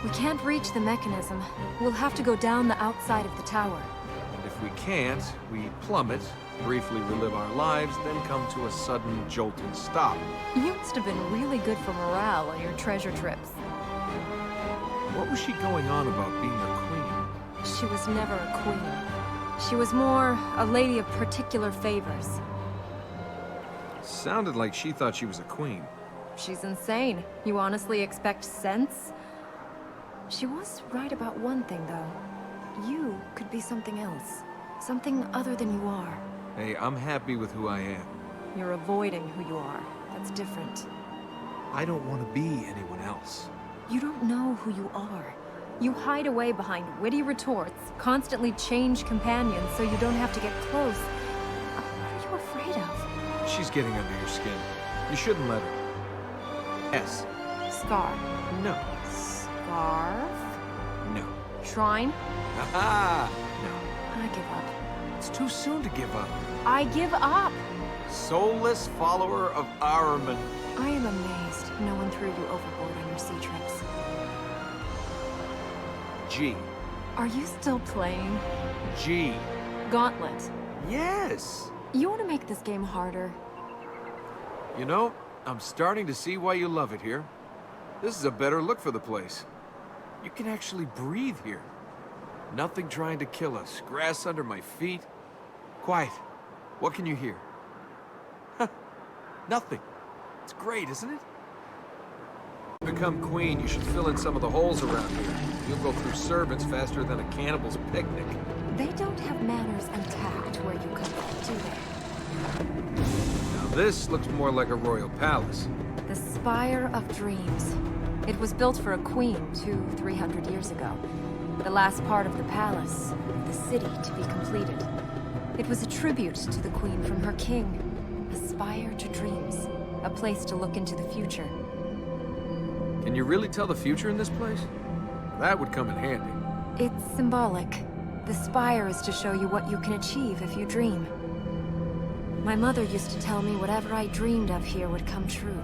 Speaker 6: We can't reach the mechanism. We'll have to go down the outside of the tower.
Speaker 5: And if we can't, we plummet, briefly relive our lives, then come to a sudden jolting stop.
Speaker 6: You must have been really good for morale on your treasure trips.
Speaker 5: What was she going on about being a queen?
Speaker 6: She was never a queen. She was more a lady of particular favors.
Speaker 5: Sounded like she thought she was a queen.
Speaker 6: She's insane. You honestly expect sense? She was right about one thing, though. You could be something else. Something other than you are.
Speaker 5: Hey, I'm happy with who I am.
Speaker 6: You're avoiding who you are. That's different.
Speaker 5: I don't want to be anyone else.
Speaker 6: You don't know who you are. You hide away behind witty retorts, constantly change companions so you don't have to get close. What are you afraid of?
Speaker 5: She's getting under your skin. You shouldn't let her. S.
Speaker 6: Scar.
Speaker 5: No.
Speaker 6: Scarf?
Speaker 5: No.
Speaker 6: Shrine?
Speaker 5: Aha! No.
Speaker 6: I give up.
Speaker 5: It's too soon to give up.
Speaker 6: I give up!
Speaker 5: Soulless follower of Ahriman.
Speaker 6: I am amazed no one threw you overboard on your sea trips.
Speaker 5: G.
Speaker 6: Are you still playing?
Speaker 5: G.
Speaker 6: Gauntlet.
Speaker 5: Yes!
Speaker 6: You want to make this game harder?
Speaker 5: You know, I'm starting to see why you love it here. This is a better look for the place. You can actually breathe here. Nothing trying to kill us. Grass under my feet. Quiet. What can you hear? Huh. Nothing. It's great, isn't it? Become queen, you should fill in some of the holes around here. You'll go through servants faster than a cannibal's picnic.
Speaker 6: They don't have manners and tact where you come from, do they?
Speaker 5: Now this looks more like a royal palace.
Speaker 6: The Spire of Dreams. It was built for a queen 200-300 years ago. The last part of the palace, the city to be completed. It was a tribute to the queen from her king. A spire to dreams. A place to look into the future.
Speaker 5: Can you really tell the future in this place? That would come in handy.
Speaker 6: It's symbolic. The spire is to show you what you can achieve if you dream. My mother used to tell me whatever I dreamed of here would come true.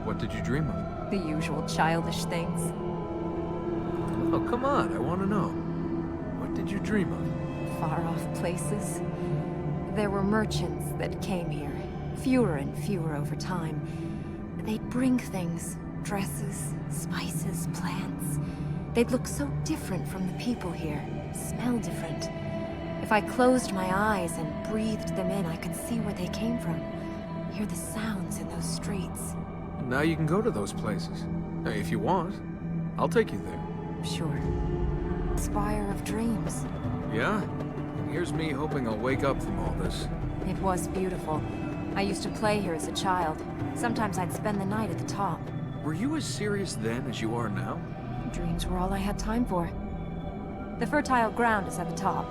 Speaker 5: What did you dream of?
Speaker 6: The usual childish things.
Speaker 5: Oh, come on, I want to know. What did you dream of?
Speaker 6: Far-off places. There were merchants that came here, fewer and fewer over time. They'd bring things, dresses, spices, plants. They'd look so different from the people here, smell different. If I closed my eyes and breathed them in, I could see where they came from, hear the sounds in those streets.
Speaker 5: Now you can go to those places. If you want, I'll take you there.
Speaker 6: Sure. Spire of Dreams.
Speaker 5: Yeah? And here's me hoping I'll wake up from all this.
Speaker 6: It was beautiful. I used to play here as a child. Sometimes I'd spend the night at the top.
Speaker 5: Were you as serious then as you are now?
Speaker 6: Dreams were all I had time for. The fertile ground is at the top.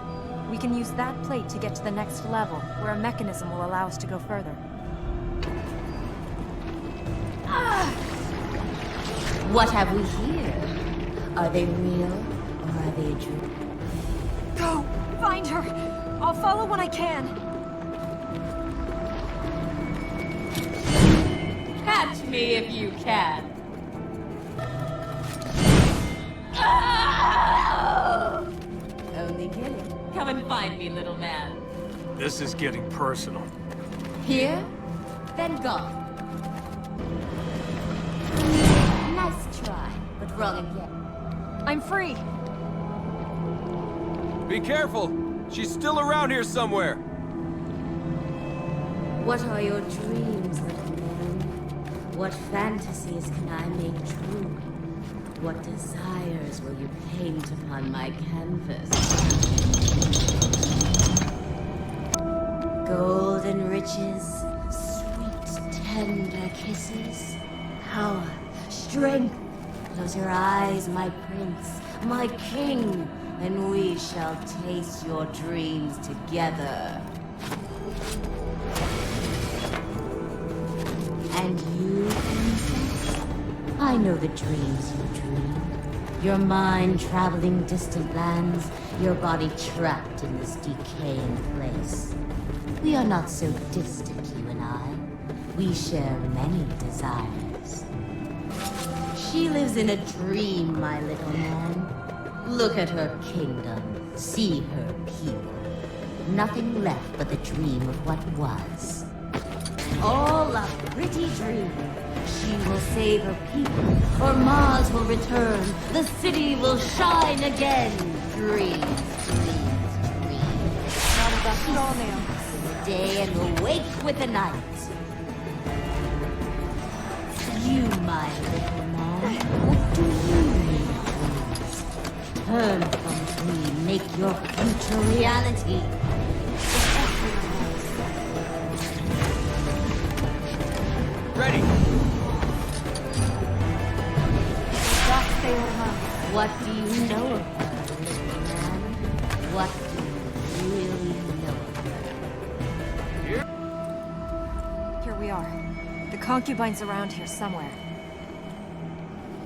Speaker 6: We can use that plate to get to the next level, where a mechanism will allow us to go further.
Speaker 8: What have we here? Are they real, or are they a dream?
Speaker 6: Go! Find her! I'll follow when I can.
Speaker 8: Catch me if you can. Only kidding. Come and find me, little man.
Speaker 5: This is getting personal.
Speaker 8: Here? Then gone. Nice try, but wrong again.
Speaker 6: I'm free.
Speaker 5: Be careful! She's still around here somewhere!
Speaker 8: What are your dreams, little man? What fantasies can I make true? What desires will you paint upon my canvas? Golden riches, sweet, tender kisses, power, strength. Close your eyes, my prince, my king, and we shall taste your dreams together. And you, princess? I know the dreams you dream. Your mind traveling distant lands, your body trapped in this decaying place. We are not so distant, you and I. We share many desires. She lives in a dream, my little man. Look at her kingdom. See her people. Nothing left but the dream of what was. All a pretty dream. She will save her people, or Mars will return. The city will shine again. Dreams, dreams, dreams.
Speaker 6: Not about it all now.
Speaker 8: Day and will wake with the night. You, my little man, what do you need, please? Turn from dream, make your future reality.
Speaker 5: Ready!
Speaker 8: What do you know of her, little man? What do you really know of her?
Speaker 6: Here we are. The concubine's around here somewhere.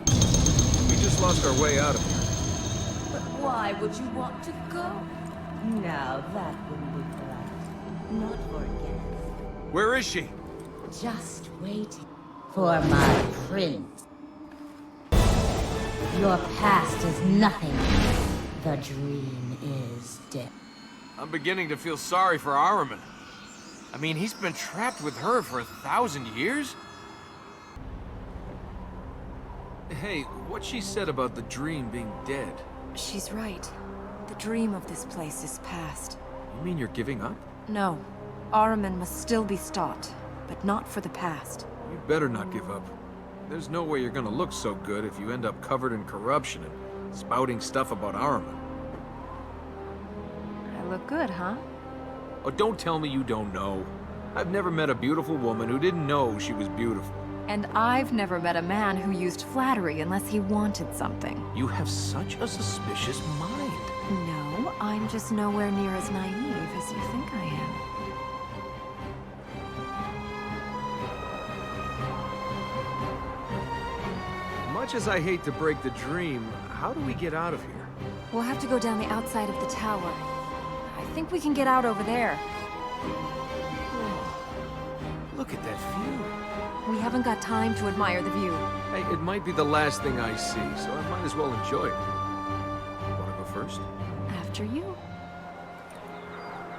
Speaker 5: We just lost our way out of here.
Speaker 8: But why would you want to go? Now that wouldn't be polite. Not for a guest.
Speaker 5: Where is she?
Speaker 8: Just waiting for my prince. Your past is nothing. The dream is dead.
Speaker 5: I'm beginning to feel sorry for Ahriman. I mean, he's been trapped with her for 1,000 years? Hey, what she said about the dream being dead?
Speaker 6: She's right. The dream of this place is past.
Speaker 5: You mean you're giving up?
Speaker 6: No. Ahriman must still be stopped, but not for the past.
Speaker 5: You better not give up. There's no way you're gonna look so good if you end up covered in corruption and spouting stuff about Ahriman.
Speaker 6: I look good, huh?
Speaker 5: Oh, don't tell me you don't know. I've never met a beautiful woman who didn't know she was beautiful.
Speaker 6: And I've never met a man who used flattery unless he wanted something.
Speaker 5: You have such a suspicious mind.
Speaker 6: No, I'm just nowhere near as naive as you think I am.
Speaker 5: Much as I hate to break the dream, how do we get out of here?
Speaker 6: We'll have to go down the outside of the tower. I think we can get out over there.
Speaker 5: Look at that view.
Speaker 6: We haven't got time to admire the view.
Speaker 5: Hey, it might be the last thing I see, so I might as well enjoy it. Wanna go first?
Speaker 6: After you?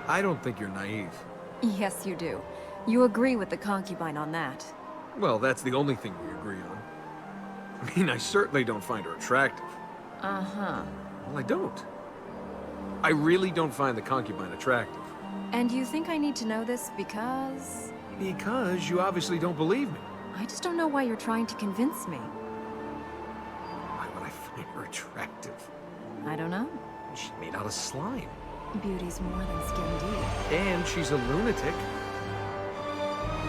Speaker 5: I don't think you're naive.
Speaker 6: Yes, you do. You agree with the concubine on that.
Speaker 5: Well, that's the only thing we agree on. I mean, I certainly don't find her attractive.
Speaker 6: Uh-huh.
Speaker 5: Well, I don't. I really don't find the concubine attractive.
Speaker 6: And you think I need to know this because...
Speaker 5: Because you obviously don't believe me.
Speaker 6: I just don't know why you're trying to convince me.
Speaker 5: Why would I find her attractive?
Speaker 6: I don't know.
Speaker 5: She's made out of slime.
Speaker 6: Beauty's more than skin deep.
Speaker 5: And she's a lunatic.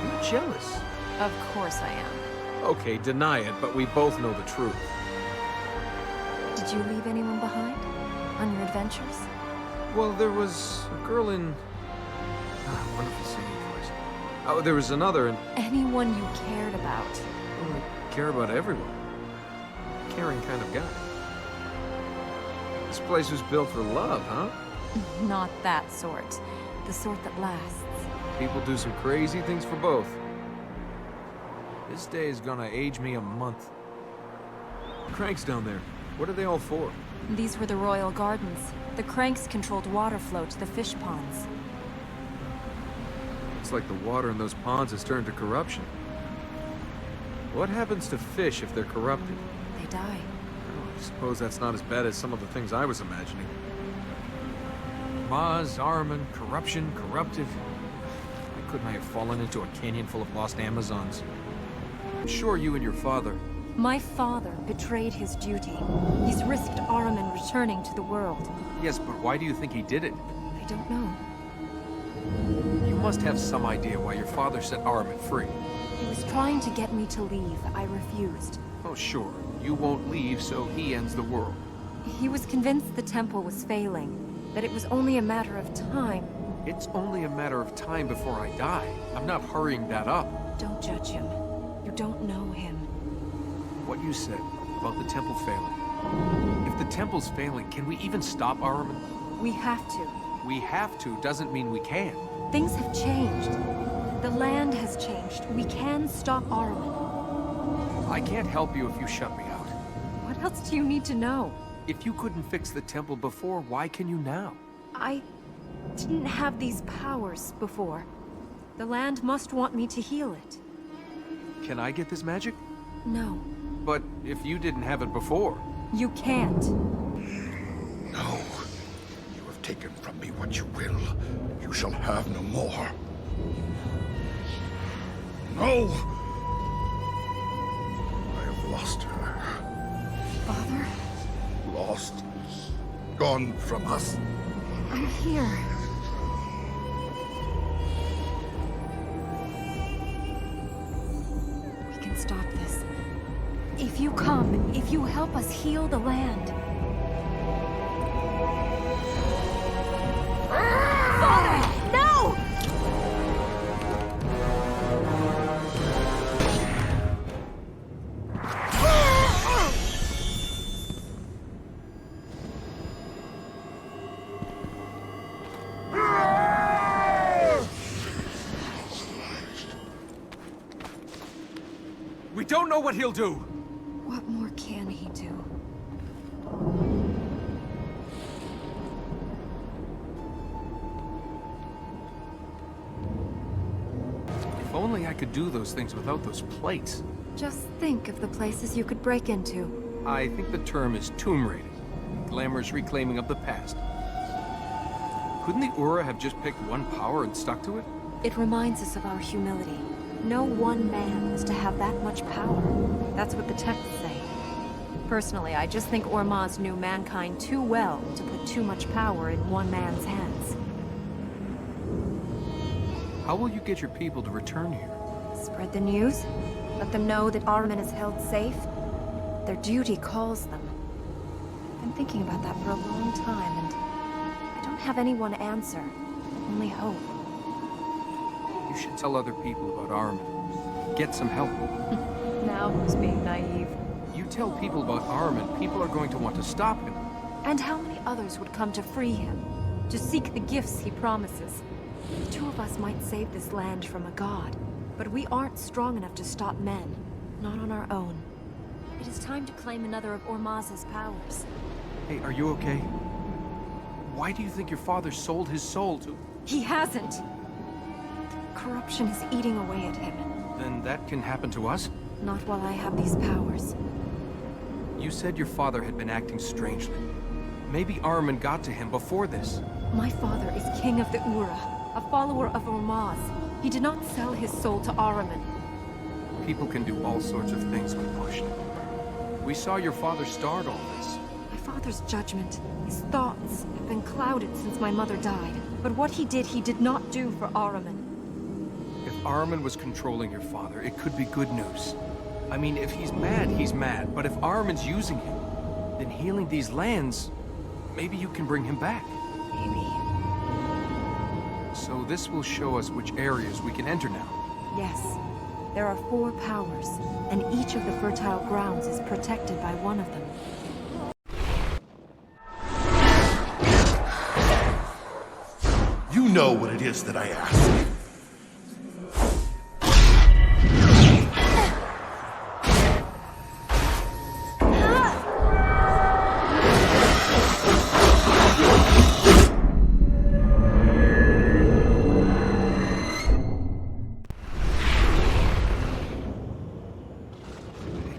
Speaker 5: You're jealous.
Speaker 6: Of course I am.
Speaker 5: Okay, deny it, but we both know the truth.
Speaker 6: Did you leave anyone behind? On your adventures?
Speaker 5: Well, there was a girl in... wonderful singing voice. Oh, there was another, and
Speaker 6: Anyone you cared about.
Speaker 5: well, I care about everyone. caring kind of guy. This place was built for love, huh?
Speaker 6: Not that sort. The sort that lasts.
Speaker 5: People do some crazy things for both. This day is gonna age me a month. Cranks down there. What are they all for?
Speaker 6: These were the royal gardens. The cranks controlled water flow to the fish ponds.
Speaker 5: It's like the water in those ponds has turned to corruption. What happens to fish if they're corrupted?
Speaker 6: They die.
Speaker 5: Oh, I suppose that's not as bad as some of the things I was imagining. Maz, Ahriman, corruption, corrupted. Why couldn't I have fallen into a canyon full of lost Amazons? I'm sure you and your father...
Speaker 6: My father betrayed his duty. He's risked Ahriman returning to the world.
Speaker 5: Yes, but why do you think he did it?
Speaker 6: I don't know.
Speaker 5: You must have some idea why your father set Ahriman free.
Speaker 6: He was trying to get me to leave. I refused.
Speaker 5: Oh, sure. You won't leave, so he ends the world.
Speaker 6: He was convinced the temple was failing, that it was only a matter of time.
Speaker 5: It's only a matter of time before I die. I'm not hurrying that up.
Speaker 6: Don't judge him. You don't know him.
Speaker 5: What you said about the temple failing. If the temple's failing, can we even stop Ahriman?
Speaker 6: We have to.
Speaker 5: We have to doesn't mean we can.
Speaker 6: Things have changed. The land has changed. We can stop Ahriman.
Speaker 5: I can't help you if you shut me out.
Speaker 6: What else do you need to know?
Speaker 5: If you couldn't fix the temple before, why can you now?
Speaker 6: I didn't have these powers before. The land must want me to heal it.
Speaker 5: Can I get this magic?
Speaker 6: No.
Speaker 5: But if you didn't have it before...
Speaker 6: You can't.
Speaker 2: No. You have taken from me what you will. You shall have no more. No! I have lost her.
Speaker 6: Father?
Speaker 2: Lost. Gone from us.
Speaker 6: I'm here. We can stop this. If you come, if you help us heal the land. Father! No!
Speaker 5: We don't know what he'll do!
Speaker 6: What more can he do?
Speaker 5: If only I could do those things without those plates.
Speaker 6: Just think of the places you could break into.
Speaker 5: I think the term is tomb raiding. Glamorous reclaiming of the past. Couldn't the Ura have just picked one power and stuck to it?
Speaker 6: It reminds us of our humility. No one man was to have that much power. That's what the texts say. Personally, I just think Ormaz knew mankind too well to put too much power in one man's hands.
Speaker 5: How will you get your people to return here?
Speaker 6: Spread the news. Let them know that Ahriman is held safe. Their duty calls them. I've been thinking about that for a long time, and I don't have anyone answer. Only hope.
Speaker 5: You should tell other people about Ahriman. Get some help.
Speaker 6: Now who's being naive?
Speaker 5: You tell people about Ahriman, people are going to want to stop him.
Speaker 6: And how many others would come to free him? To seek the gifts he promises? The two of us might save this land from a god, but we aren't strong enough to stop men. Not on our own. It is time to claim another of Ormaz's powers.
Speaker 5: Hey, are you okay? Why do you think your father sold his soul to...
Speaker 6: He hasn't! Corruption is eating away at him.
Speaker 5: Then that can happen to us?
Speaker 6: Not while I have these powers.
Speaker 5: You said your father had been acting strangely. Maybe Ahriman got to him before this.
Speaker 6: My father is king of the Ura, a follower of Ormaz. He did not sell his soul to Ahriman.
Speaker 5: People can do all sorts of things when pushed. We saw your father start all this.
Speaker 6: My father's judgment, his thoughts, have been clouded since my mother died. But what he did not do for Ahriman.
Speaker 5: If Ahriman was controlling your father, it could be good news. I mean, if he's mad. But if Ahriman's using him, then healing these lands, maybe you can bring him back.
Speaker 6: Maybe.
Speaker 5: So this will show us which areas we can enter now.
Speaker 6: Yes. There are 4 powers, and each of the fertile grounds is protected by one of them.
Speaker 2: You know what it is that I ask.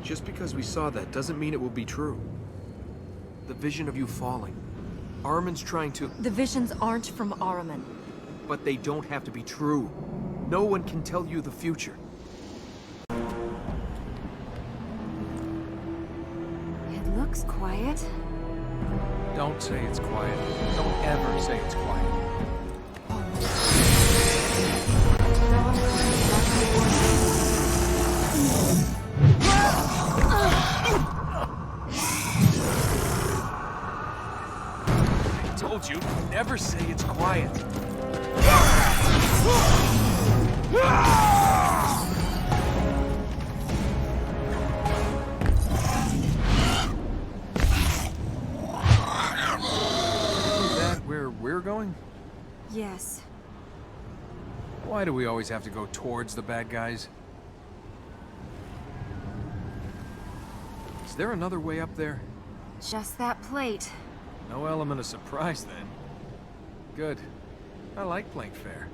Speaker 5: Just because we saw that doesn't mean it will be true. The vision of you falling. Armin's trying to...
Speaker 6: The visions aren't from Armin.
Speaker 5: But they don't have to be true. No one can tell you the future.
Speaker 6: It looks quiet.
Speaker 5: Don't say it's quiet. Don't ever say it's quiet. I told you, never say it's quiet. Is that where we're going?
Speaker 6: Yes.
Speaker 5: Why do we always have to go towards the bad guys? Is there another way up there?
Speaker 6: Just that plate.
Speaker 5: No element of surprise, then. Good. I like playing fair.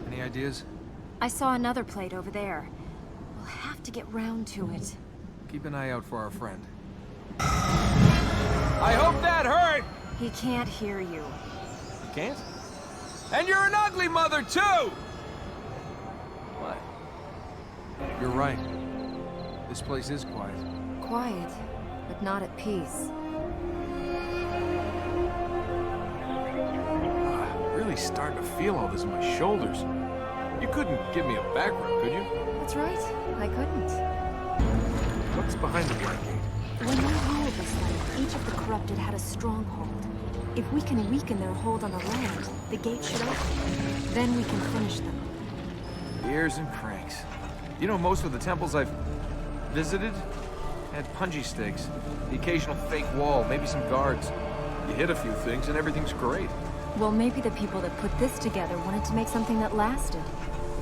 Speaker 5: Any ideas?
Speaker 6: I saw another plate over there. We'll have to get round to it.
Speaker 5: Keep an eye out for our friend. I hope that hurt!
Speaker 6: He can't hear you.
Speaker 5: You can't? And you're an ugly mother, too! What? You're right. This place is quiet.
Speaker 6: Quiet, but not at peace.
Speaker 5: Really starting to feel all this in my shoulders. You couldn't give me a back rub, could you?
Speaker 6: That's right, I couldn't.
Speaker 5: What's behind the black gate?
Speaker 6: When we ruled this land, each of the corrupted had a stronghold. If we can weaken their hold on the land, the gate should open. Then we can finish them.
Speaker 5: Years and cranks. You know, most of the temples I've visited had punji stakes, the occasional fake wall, maybe some guards. You hit a few things and everything's great.
Speaker 6: Well, maybe the people that put this together wanted to make something that lasted.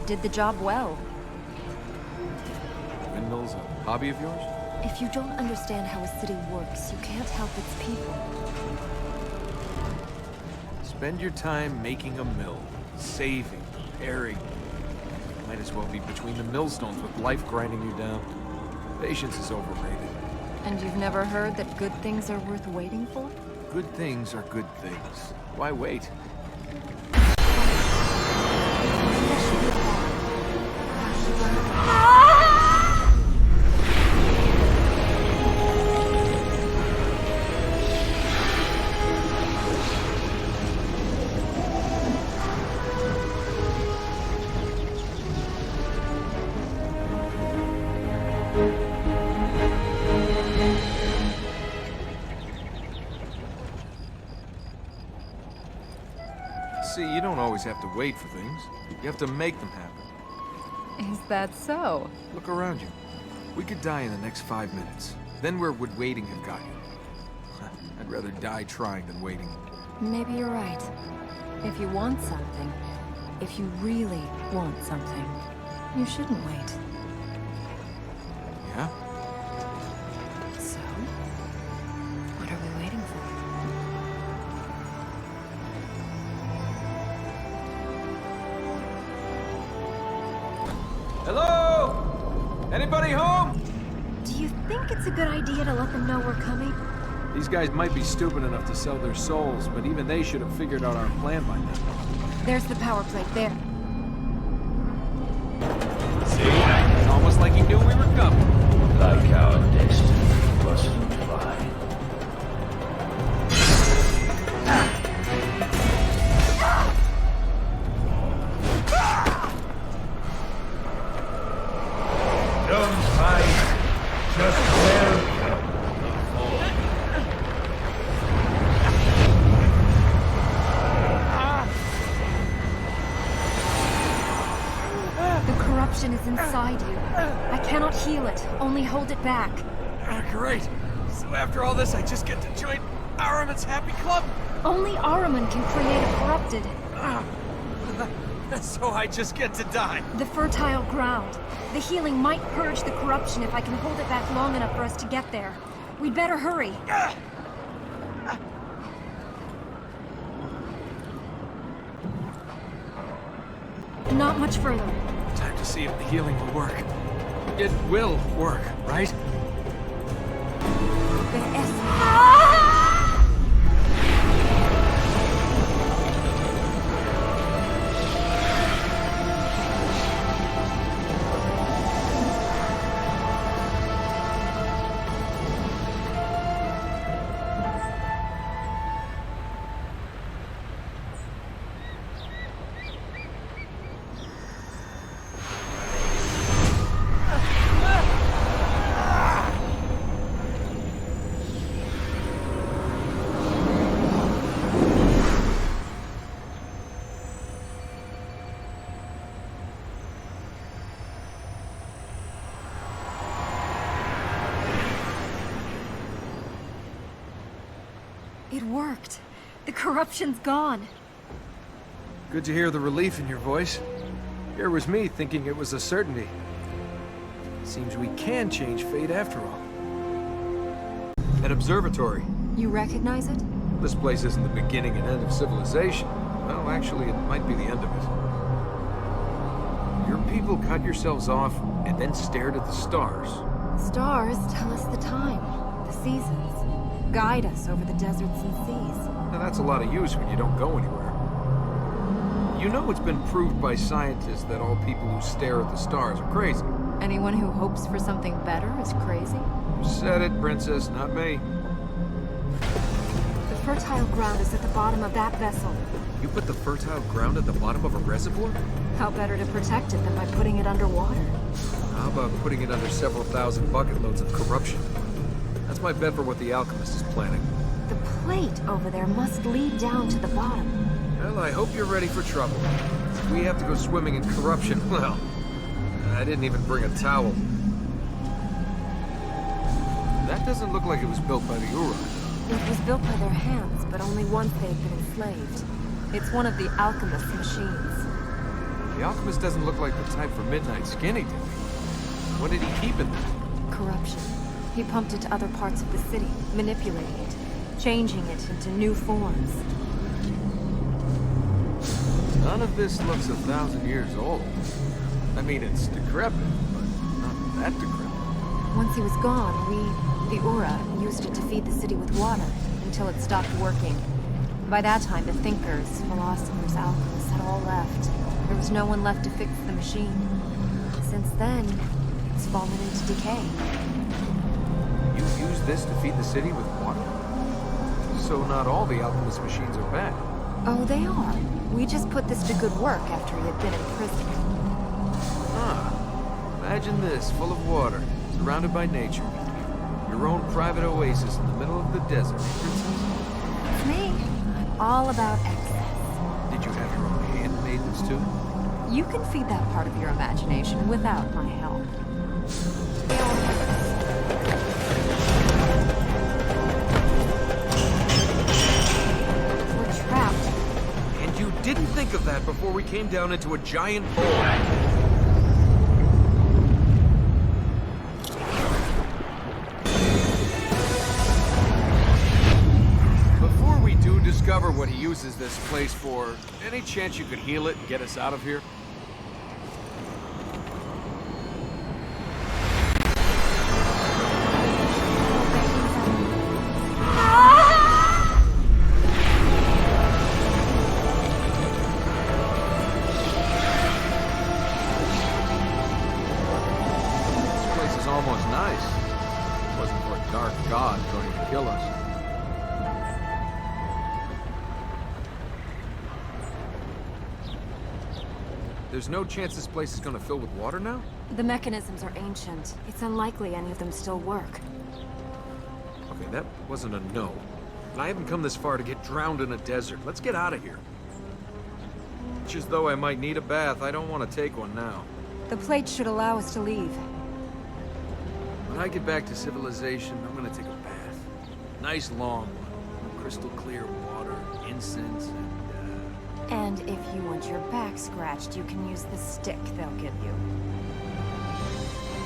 Speaker 6: Did the job well.
Speaker 5: Windmills a hobby of yours?
Speaker 6: If you don't understand how a city works, you can't help its people.
Speaker 5: Spend your time making a mill, saving, repairing. Might as well be between the millstones with life grinding you down. Patience is overrated.
Speaker 6: And you've never heard that good things are worth waiting for?
Speaker 5: Good things are good things. Why wait? See, you don't always have to wait for things. You have to make them happen.
Speaker 6: Is that so?
Speaker 5: Look around you. We could die in the next 5 minutes. Then where would waiting have got you? I'd rather die trying than waiting.
Speaker 6: Maybe you're right. If you want something, if you really want something, you shouldn't wait.
Speaker 5: Yeah?
Speaker 6: So, what are we waiting for?
Speaker 5: Hello? Anybody home?
Speaker 6: Do you think it's a good idea to let them know we're coming?
Speaker 5: These guys might be stupid enough to sell their souls, but even they should have figured out our plan by now.
Speaker 6: There's the power plate there.
Speaker 5: See? It's almost like he knew we were coming.
Speaker 3: Like our destiny was divine. Don't fight, just welcome the fall.
Speaker 6: heal it, only hold it back.
Speaker 5: Ah, great. So after all this, I just get to join Araman's happy club?
Speaker 6: Only Araman can create a corrupted.
Speaker 5: So I just get to die.
Speaker 6: The fertile ground. The healing might purge the corruption if I can hold it back long enough for us to get there. We'd better hurry. Not much further.
Speaker 5: Time to see if the healing will work. It will work, right?
Speaker 6: It worked. The corruption's gone.
Speaker 5: Good to hear the relief in your voice. Here was me thinking it was a certainty. Seems we can change fate after all. An observatory.
Speaker 6: You recognize it?
Speaker 5: This place isn't the beginning and end of civilization. Well, actually, it might be the end of it. Your people cut yourselves off and then stared at the stars.
Speaker 6: Stars tell us the time, the seasons, guide us over the deserts and seas.
Speaker 5: Now, that's a lot of use when you don't go anywhere. You know it's been proved by scientists that all people who stare at the stars are crazy.
Speaker 6: Anyone who hopes for something better is crazy?
Speaker 5: You said it, Princess, not me.
Speaker 6: The fertile ground is at the bottom of that vessel.
Speaker 5: You put the fertile ground at the bottom of a reservoir?
Speaker 6: How better to protect it than by putting it underwater?
Speaker 5: How about putting it under several thousand bucket loads of corruption? That's my bet for what the alchemist is planning.
Speaker 6: The plate over there must lead down to the bottom.
Speaker 5: Well, I hope you're ready for trouble. If we have to go swimming in corruption, well, I didn't even bring a towel. That doesn't look like it was built by the Ura.
Speaker 6: It was built by their hands, but only once they've been enslaved. It's one of the alchemist's machines.
Speaker 5: The alchemist doesn't look like the type for midnight skinny dipping. What did he keep in there?
Speaker 6: Corruption. He pumped it to other parts of the city, manipulating it, changing it into new forms.
Speaker 5: None of this looks 1,000 years old. I mean, it's decrepit, but not that decrepit.
Speaker 6: Once he was gone, the Ura, used it to feed the city with water, until it stopped working. By that time, the thinkers, philosophers, alchemists had all left. There was no one left to fix the machine. Since then, it's fallen into decay.
Speaker 5: You use this to feed the city with water? So not all the alchemist machines are bad.
Speaker 6: Oh, they are. We just put this to good work after he had been in prison.
Speaker 5: Huh. Imagine this, full of water, surrounded by nature. Your own private oasis in the middle of the desert, Princess.
Speaker 6: It's me. I'm all about excess.
Speaker 5: Did you have your own handmaidens too?
Speaker 6: You can feed that part of your imagination without my help. We're trapped.
Speaker 5: And you didn't think of that before we came down into a giant hole. Discover what he uses this place for. Any chance you could heal it and get us out of here? This place is almost nice. If it wasn't for a dark god trying to kill us. There's no chance this place is gonna fill with water now?
Speaker 6: The mechanisms are ancient. It's unlikely any of them still work.
Speaker 5: Okay, that wasn't a no. And I haven't come this far to get drowned in a desert. Let's get out of here. Much as though I might need a bath, I don't want to take one now.
Speaker 6: The plate should allow us to leave.
Speaker 5: When I get back to civilization, I'm gonna take a bath. Nice long one. Crystal clear water, incense,
Speaker 6: And if you want your back scratched, you can use the stick they'll give you.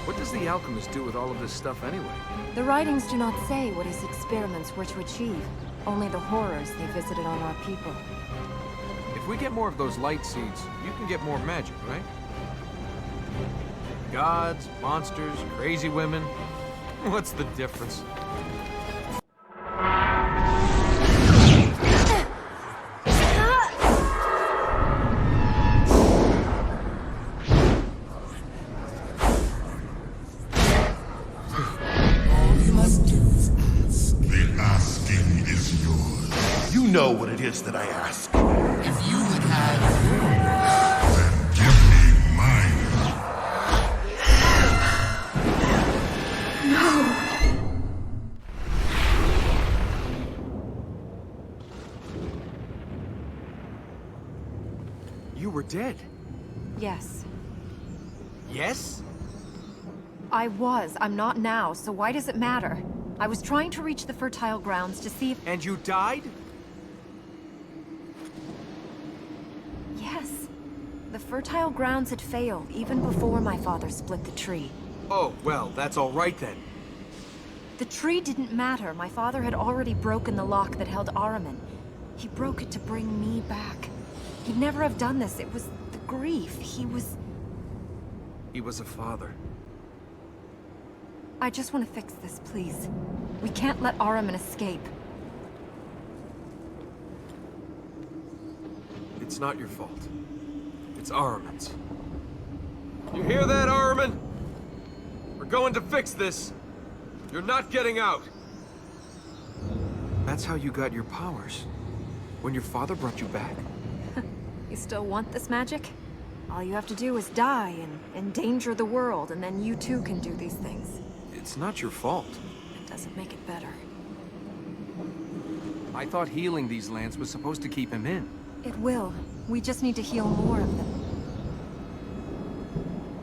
Speaker 5: what does the alchemist do with all of this stuff anyway?
Speaker 6: The writings do not say what his experiments were to achieve, only the horrors they visited on our people.
Speaker 5: If we get more of those light seeds, you can get more magic, right? Gods, monsters, crazy women. What's the difference?
Speaker 3: You must do is ask.
Speaker 1: The asking is yours.
Speaker 2: You know what it is that I ask.
Speaker 3: If you would have...
Speaker 1: Then give me mine.
Speaker 5: You were dead.
Speaker 6: Yes.
Speaker 5: Yes?
Speaker 6: I was. I'm not now, so why does it matter? I was trying to reach the fertile grounds to see if...
Speaker 5: And you died?
Speaker 6: Yes. The fertile grounds had failed even before my father split the tree.
Speaker 5: Oh, well, that's all right then.
Speaker 6: The tree didn't matter. My father had already broken the lock that held Ahriman. He broke it to bring me back. He'd never have done this. It was the grief. He was
Speaker 5: a father.
Speaker 6: I just want to fix this, please. We can't let Ahriman escape.
Speaker 5: It's not your fault. It's Ahriman's. You hear that, Ahriman? We're going to fix this. You're not getting out. That's how you got your powers. When your father brought you back.
Speaker 6: You still want this magic? All you have to do is die and endanger the world, and then you too can do these things.
Speaker 5: It's not your fault.
Speaker 6: It doesn't make it better.
Speaker 5: I thought healing these lands was supposed to keep him in.
Speaker 6: It will. We just need to heal more of them.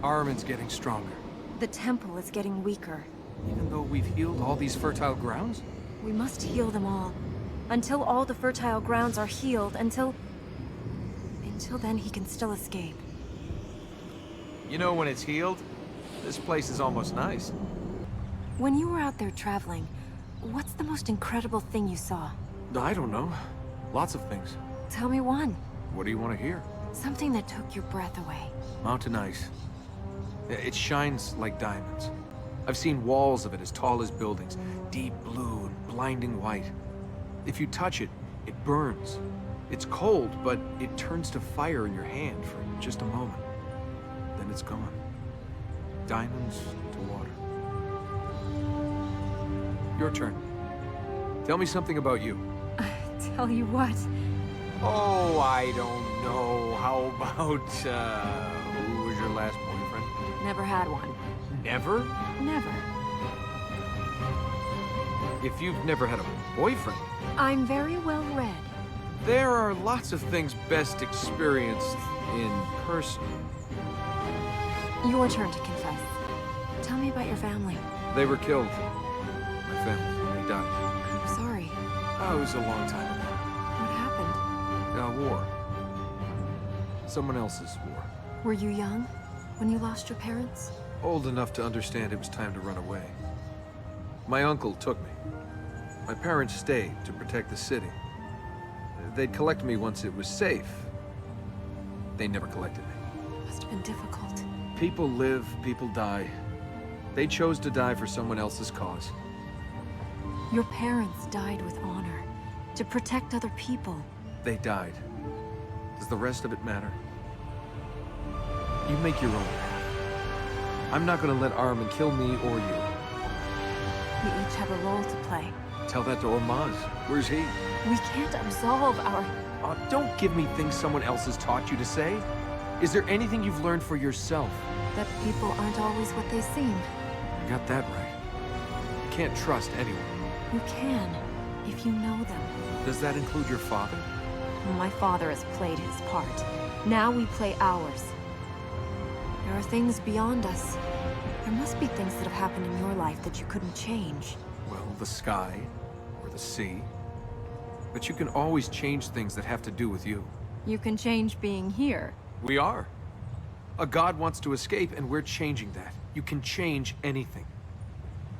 Speaker 5: Ahriman's getting stronger.
Speaker 6: The temple is getting weaker.
Speaker 5: Even though we've healed all these fertile grounds?
Speaker 6: We must heal them all. Until all the fertile grounds are healed, until then he can still escape.
Speaker 5: You know, when it's healed, this place is almost nice.
Speaker 6: When you were out there traveling, what's the most incredible thing you saw?
Speaker 5: I don't know. Lots of things.
Speaker 6: Tell me one.
Speaker 5: What do you want to hear?
Speaker 6: Something that took your breath away.
Speaker 5: Mountain ice. It shines like diamonds. I've seen walls of it as tall as buildings, deep blue and blinding white. If you touch it, it burns. It's cold, but it turns to fire in your hand for just a moment. Then it's gone. Diamonds to water. Your turn. Tell me something about you.
Speaker 6: Tell you what?
Speaker 5: Oh, I don't know. How about, who was your last boyfriend?
Speaker 6: Never had one.
Speaker 5: Never?
Speaker 6: Never.
Speaker 5: If you've never had a boyfriend,
Speaker 6: I'm very well read.
Speaker 5: there are lots of things best experienced in person.
Speaker 6: Your turn to confess. Tell me about your family.
Speaker 5: They were killed. My family, they died.
Speaker 6: I'm sorry.
Speaker 5: Oh, it was a long time ago.
Speaker 6: What happened?
Speaker 5: War. Someone else's war.
Speaker 6: Were you young when you lost your parents?
Speaker 5: Old enough to understand it was time to run away. My uncle took me. My parents stayed to protect the city. They'd collect me once it was safe. They never collected me.
Speaker 6: Must have been difficult.
Speaker 5: People live, people die. They chose to die for someone else's cause.
Speaker 6: Your parents died with honor, to protect other people.
Speaker 5: They died. Does the rest of it matter? You make your own path. I'm not gonna let Ahriman kill me or you.
Speaker 6: We each have a role to play.
Speaker 5: Tell that to Ormaz. Where's he?
Speaker 6: We can't absolve our...
Speaker 5: Oh, don't give me things someone else has taught you to say. Is there anything you've learned for yourself?
Speaker 6: That people aren't always what they seem.
Speaker 5: I got that right. You can't trust anyone.
Speaker 6: You can, if you know them.
Speaker 5: Does that include your father?
Speaker 6: My father has played his part. Now we play ours. There are things beyond us. There must be things that have happened in your life that you couldn't change.
Speaker 5: Well, the sky, or the sea. But you can always change things that have to do with you.
Speaker 6: You can change being here.
Speaker 5: We are. A god wants to escape, and we're changing that. You can change anything.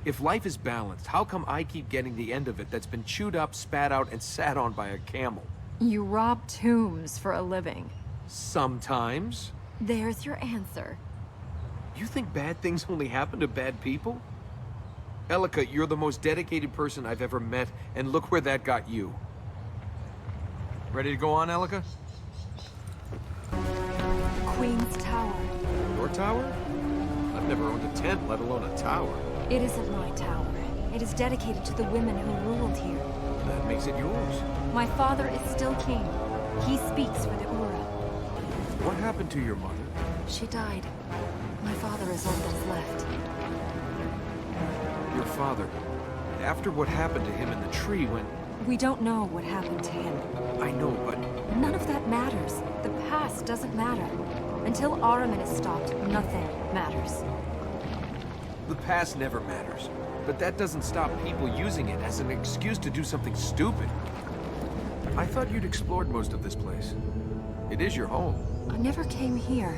Speaker 5: If life is balanced, how come I keep getting the end of it that's been chewed up, spat out, and sat on by a camel?
Speaker 6: You rob tombs for a living.
Speaker 5: Sometimes.
Speaker 6: There's your answer.
Speaker 5: You think bad things only happen to bad people? Elika, you're the most dedicated person I've ever met, and look where that got you. Ready to go on, Elika?
Speaker 6: Queen's Tower.
Speaker 5: Your tower? I've never owned a tent, let alone a tower.
Speaker 6: It isn't my tower. It is dedicated to the women who ruled here.
Speaker 5: That makes it yours.
Speaker 6: My father is still king. He speaks for the Ura.
Speaker 5: What happened to your mother?
Speaker 6: She died. My father is all that's left.
Speaker 5: Your father. After what happened to him in the tree when...
Speaker 6: We don't know what happened to him.
Speaker 5: I know, but...
Speaker 6: None of that matters. The past doesn't matter. Until Ahriman is stopped, nothing matters.
Speaker 5: The past never matters. But that doesn't stop people using it as an excuse to do something stupid. I thought you'd explored most of this place. It is your home.
Speaker 6: I never came here.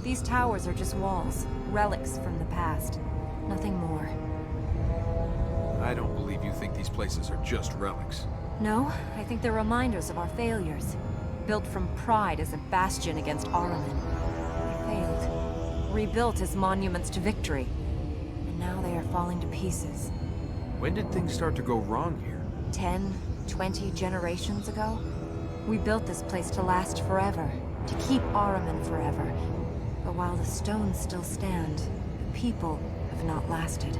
Speaker 6: These towers are just walls, relics from the past. Nothing more.
Speaker 5: I don't believe you think these places are just relics.
Speaker 6: No, I think they're reminders of our failures. Built from pride as a bastion against Ahriman. We failed. Rebuilt as monuments to victory. And now they are falling to pieces.
Speaker 5: When did things start to go wrong here?
Speaker 6: 10, 20 generations ago? We built this place to last forever. To keep Ahriman forever. But while the stones still stand, the people have not lasted.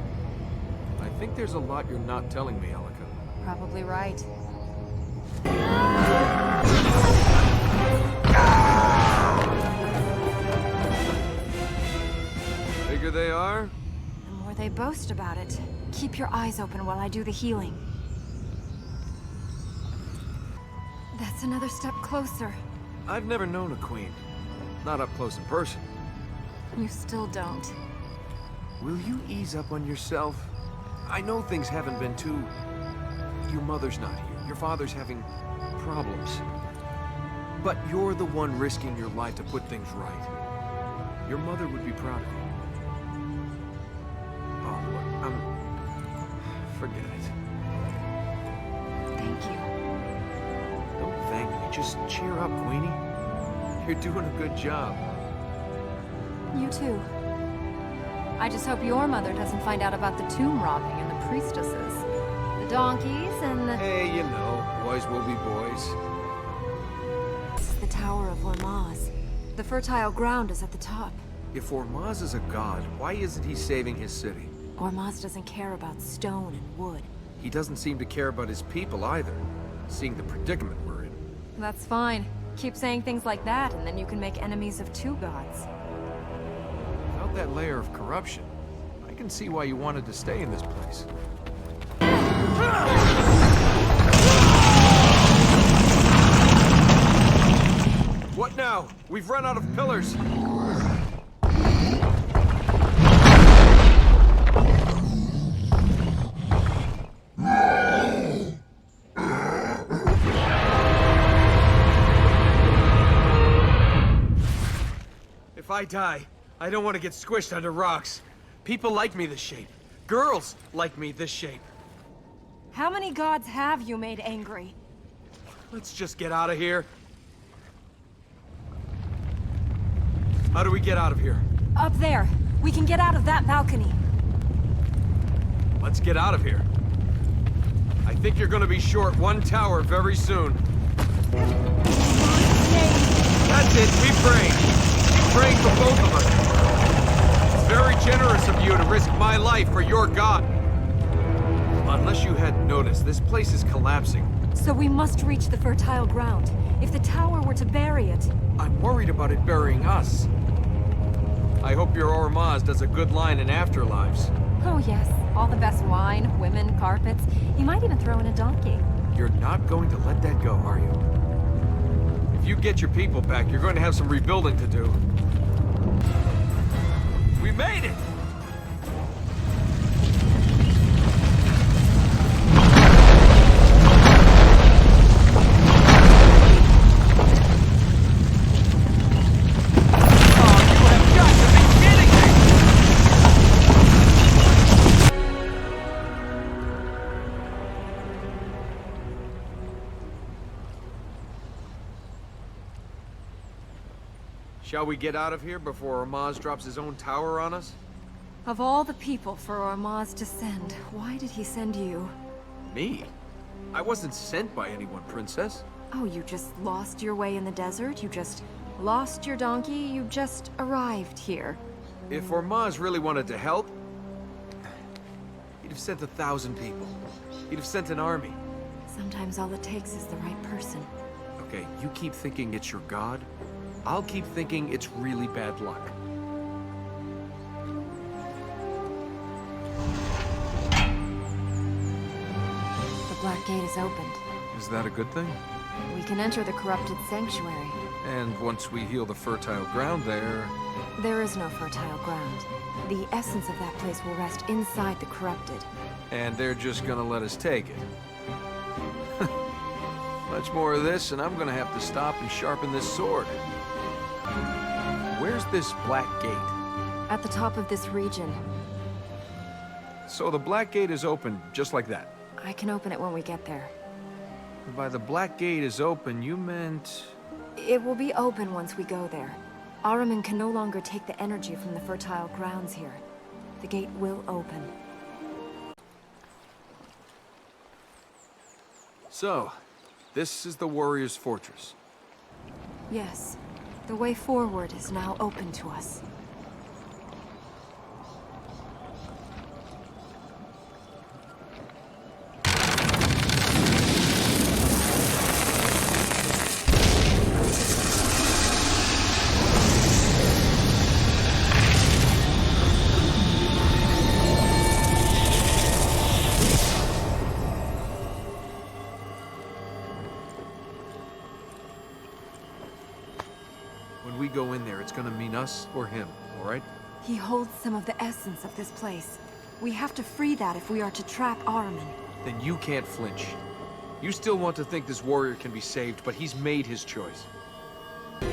Speaker 5: I think there's a lot you're not telling me, Elika.
Speaker 6: Probably right.
Speaker 5: Bigger they are?
Speaker 6: The more they boast about it. Keep your eyes open while I do the healing. That's another step closer.
Speaker 5: I've never known a queen. Not up close in person.
Speaker 6: You still don't.
Speaker 5: Will you ease up on yourself? I know things haven't been too... Your mother's not here. Your father's having problems. But you're the one risking your life to put things right. Your mother would be proud of you. Oh, look, forget it.
Speaker 6: Thank you.
Speaker 5: Don't thank me. Just cheer up, Queenie. You're doing a good job.
Speaker 6: You too. I just hope your mother doesn't find out about the tomb robbing and the priestesses. The donkeys and the...
Speaker 5: Hey, you know, boys will be boys.
Speaker 6: This is the Tower of Ormaz. The fertile ground is at the top.
Speaker 5: If Ormaz is a god, why isn't he saving his city?
Speaker 6: Ormaz doesn't care about stone and wood.
Speaker 5: He doesn't seem to care about his people either, seeing the predicament we're in.
Speaker 6: That's fine. Keep saying things like that, and then you can make enemies of two gods.
Speaker 5: Without that layer of corruption, I can see why you wanted to stay in this place. What now? We've run out of pillars. If I die, I don't want to get squished under rocks. People like me this shape. Girls like me this shape.
Speaker 6: How many gods have you made angry?
Speaker 5: Let's just get out of here. How do we get out of here?
Speaker 6: Up there. We can get out of that balcony.
Speaker 5: Let's get out of here. I think you're gonna be short one tower very soon. That's it, keep praying. Keep praying for both of us. It's very generous of you to risk my life for your god. Unless you hadn't noticed, this place is collapsing.
Speaker 6: So we must reach the fertile ground. If the tower were to bury it...
Speaker 5: I'm worried about it burying us. I hope your Ormaz does a good line in Afterlives.
Speaker 6: Oh yes, all the best wine, women, carpets. He might even throw in a donkey.
Speaker 5: You're not going to let that go, are you? If you get your people back, you're going to have some rebuilding to do. We made it! Shall we get out of here before Ormaz drops his own tower on us?
Speaker 6: Of all the people for Ormaz to send, why did he send you?
Speaker 5: Me? I wasn't sent by anyone, Princess.
Speaker 6: Oh, you just lost your way in the desert? You just lost your donkey? You just arrived here?
Speaker 5: If Ormaz really wanted to help, he'd have sent 1,000 people. He'd have sent an army.
Speaker 6: Sometimes all it takes is the right person.
Speaker 5: Okay, you keep thinking it's your god. I'll keep thinking it's really bad luck.
Speaker 6: The Black Gate is opened.
Speaker 5: Is that a good thing?
Speaker 6: We can enter the corrupted sanctuary.
Speaker 5: And once we heal the fertile ground there...
Speaker 6: There is no fertile ground. The essence of that place will rest inside the corrupted.
Speaker 5: And they're just gonna let us take it. Much more of this, and I'm gonna have to stop and sharpen this sword. Where's this Black Gate?
Speaker 6: At the top of this region.
Speaker 5: So the Black Gate is open, just like that.
Speaker 6: I can open it when we get there.
Speaker 5: By the Black Gate is open, you meant...
Speaker 6: It will be open once we go there. Ahriman can no longer take the energy from the fertile grounds here. The gate will open.
Speaker 5: So, this is the Warrior's Fortress.
Speaker 6: Yes. The way forward is now open to us.
Speaker 5: When we go in there, it's gonna mean us or him, all right?
Speaker 6: He holds some of the essence of this place. We have to free that if we are to trap Ahriman.
Speaker 5: Then you can't flinch. You still want to think this warrior can be saved, but he's made his choice. We'll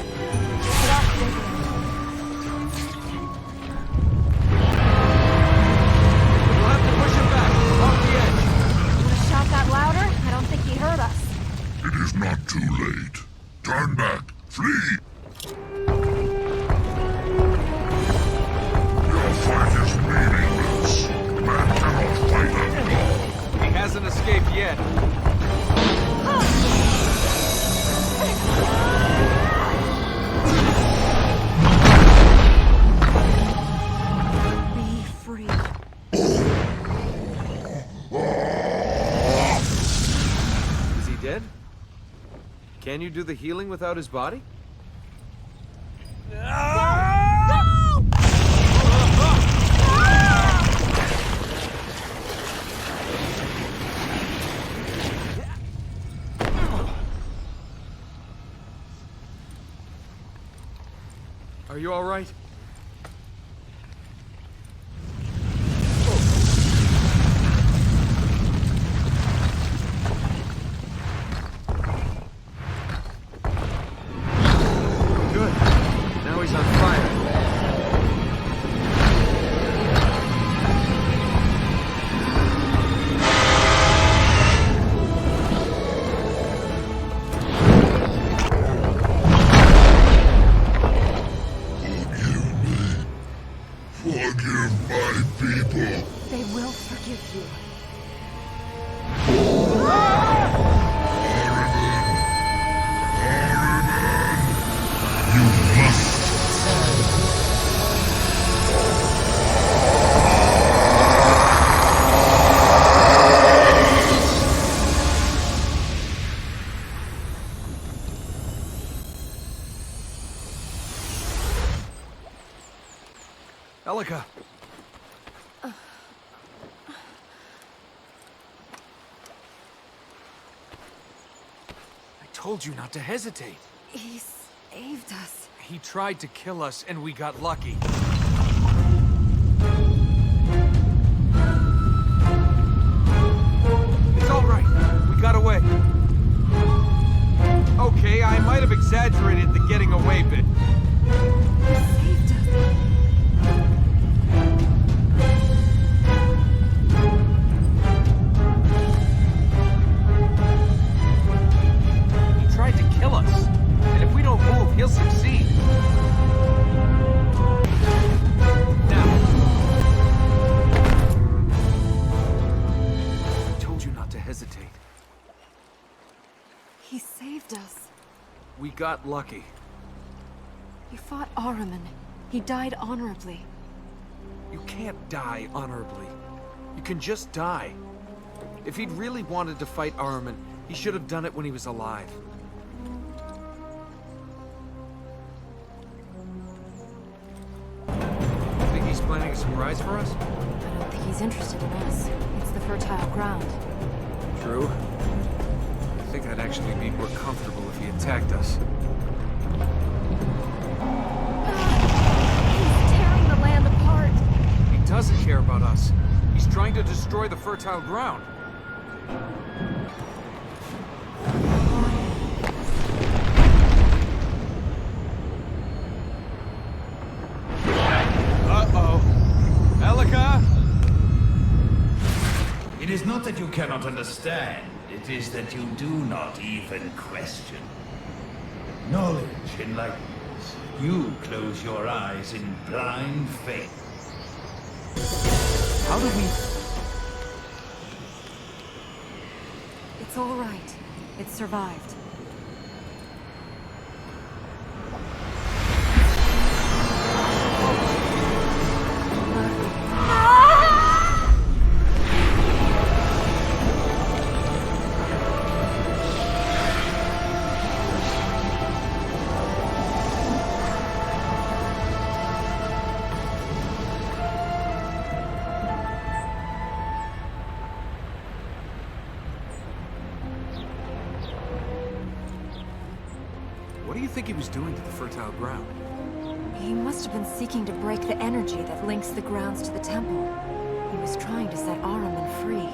Speaker 5: have to push him back, off the edge.
Speaker 6: Want to shout that louder? I don't think he heard us.
Speaker 1: It is not too late. Turn back. Flee! Your fight is meaningless. Man cannot fight alone.
Speaker 5: He hasn't escaped yet.
Speaker 6: Be free.
Speaker 5: Is he dead? Can you do the healing without his body? Are you all right? Good. Now he's on fire.
Speaker 1: Forgive my people.
Speaker 6: They will forgive you.
Speaker 1: You must.
Speaker 5: Elika! I told you not to hesitate.
Speaker 6: He saved us.
Speaker 5: He tried to kill us, and we got lucky. It's all right. We got away. Okay, I might have exaggerated the getting away bit.
Speaker 6: He saved us.
Speaker 5: He tried to kill us. And if we don't move, he'll succeed.
Speaker 6: He saved us.
Speaker 5: We got lucky.
Speaker 6: He fought Ahriman. He died honorably.
Speaker 5: You can't die honorably. You can just die. If he'd really wanted to fight Ahriman, he should have done it when he was alive. Think he's planning a surprise for us?
Speaker 6: I don't think he's interested in us. It's the fertile ground.
Speaker 5: True. I think I'd actually be more comfortable if he attacked us.
Speaker 6: He's tearing the land apart.
Speaker 5: He doesn't care about us. He's trying to destroy the fertile ground. Uh-oh. Elika?
Speaker 7: It is not that you cannot understand. It is that you do not even question. Knowledge enlightens. You close your eyes in blind faith.
Speaker 5: How do we...
Speaker 6: It's all right. It survived.
Speaker 5: What do you think he was doing to the fertile ground?
Speaker 6: He must have been seeking to break the energy that links the grounds to the temple. He was trying to set Ahriman free.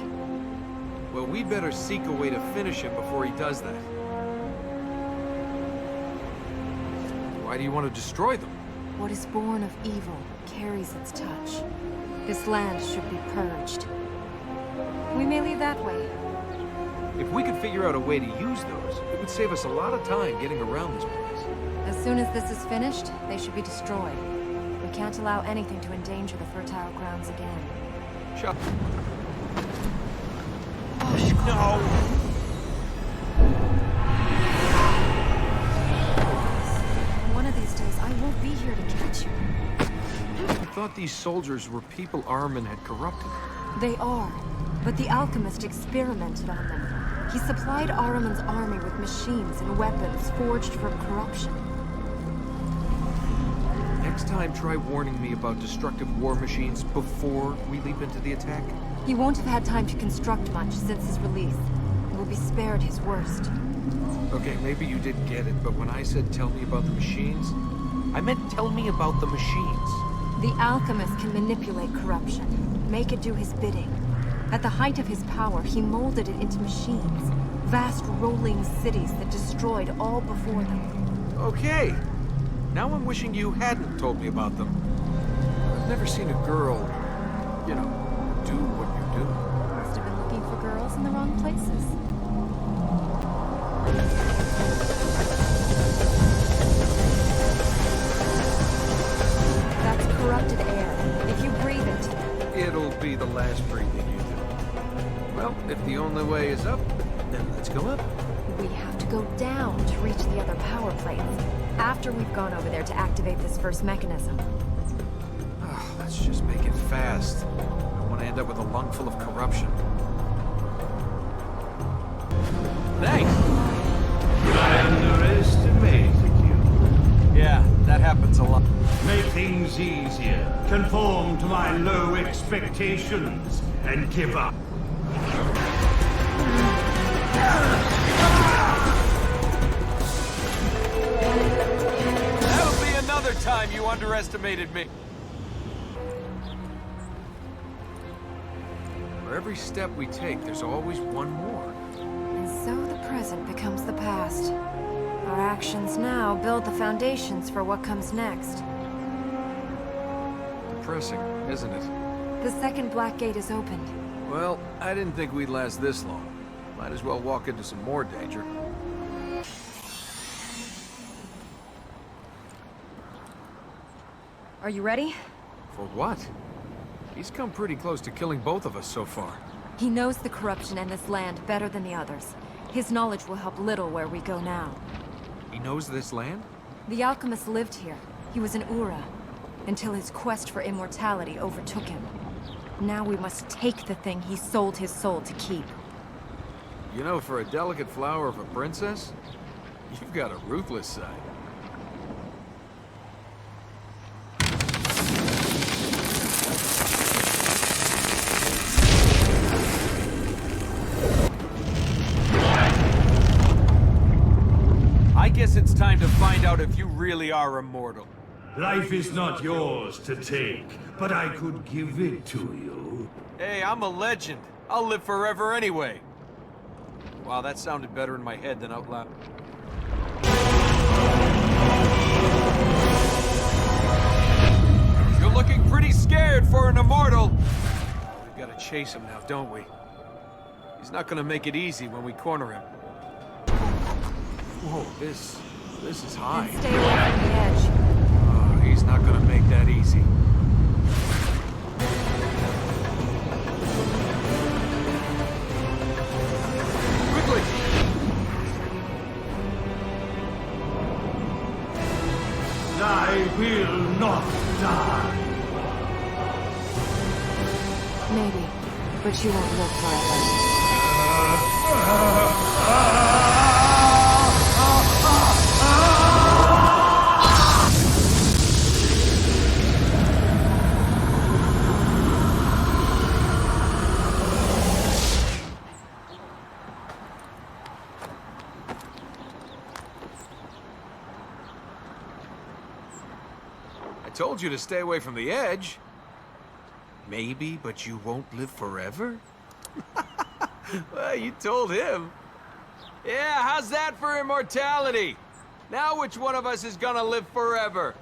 Speaker 5: Well, we'd better seek a way to finish him before he does that. Why do you want to destroy them?
Speaker 6: What is born of evil carries its touch. This land should be purged. We may leave that way.
Speaker 5: If we could figure out a way to use those, it would save us a lot of time getting around this place.
Speaker 6: As soon as this is finished, they should be destroyed. We can't allow anything to endanger the fertile grounds again.
Speaker 5: Shut...
Speaker 6: No! One of these days, I won't be here to catch you.
Speaker 5: I thought these soldiers were people Ahriman had corrupted.
Speaker 6: They are, but the alchemist experimented on them. He supplied Ahriman's army with machines and weapons forged from corruption.
Speaker 5: Next time, try warning me about destructive war machines before we leap into the attack.
Speaker 6: He won't have had time to construct much since his release. He will be spared his worst.
Speaker 5: Okay, maybe you did get it, but when I said tell me about the machines, I meant tell me about the machines.
Speaker 6: The alchemist can manipulate corruption, make it do his bidding. At the height of his power, he molded it into machines. Vast rolling cities that destroyed all before them.
Speaker 5: Okay. Now I'm wishing you hadn't told me about them. I've never seen a girl, you know, do what you do.
Speaker 6: Must have been looking for girls in the wrong places. That's corrupted air. If you breathe it...
Speaker 5: It'll be the last breathing you do. Well, if the only way is up, then let's go up.
Speaker 6: We have to go down to reach the other power plates. After we've gone over there to activate this first mechanism.
Speaker 5: Oh, let's just make it fast. I don't want to end up with a lung full of corruption. Thanks!
Speaker 7: I underestimated you.
Speaker 5: Yeah, that happens a lot.
Speaker 7: Make things easier. Conform to my low expectations and give up.
Speaker 5: That'll be another time you underestimated me. For every step we take, there's always one more.
Speaker 6: And so the present becomes the past. Our actions now build the foundations for what comes next.
Speaker 5: Depressing, isn't it?
Speaker 6: The second black gate is opened.
Speaker 5: Well, I didn't think we'd last this long. Might as well walk into some more danger.
Speaker 6: Are you ready?
Speaker 5: For what? He's come pretty close to killing both of us so far.
Speaker 6: He knows the corruption in this land better than the others. His knowledge will help little where we go now.
Speaker 5: He knows this land?
Speaker 6: The alchemist lived here. He was an Ura, until his quest for immortality overtook him. Now we must take the thing he sold his soul to keep.
Speaker 5: You know, for a delicate flower of a princess, you've got a ruthless side. I guess it's time to find out if you really are immortal.
Speaker 7: Life is not yours to take, but I could give it to you.
Speaker 5: Hey, I'm a legend. I'll live forever anyway. Wow, that sounded better in my head than out loud. You're looking pretty scared for an immortal. We've got to chase him now, don't we? He's not gonna make it easy when we corner him. Whoa, this is high.
Speaker 6: And stay away from the edge.
Speaker 5: Oh, he's not gonna make that easy. Quickly!
Speaker 7: I will not die.
Speaker 6: Maybe, but you won't live forever.
Speaker 5: I told you to stay away from the edge. Maybe, but you won't live forever? Well, you told him. Yeah, how's that for immortality? Now which one of us is gonna live forever?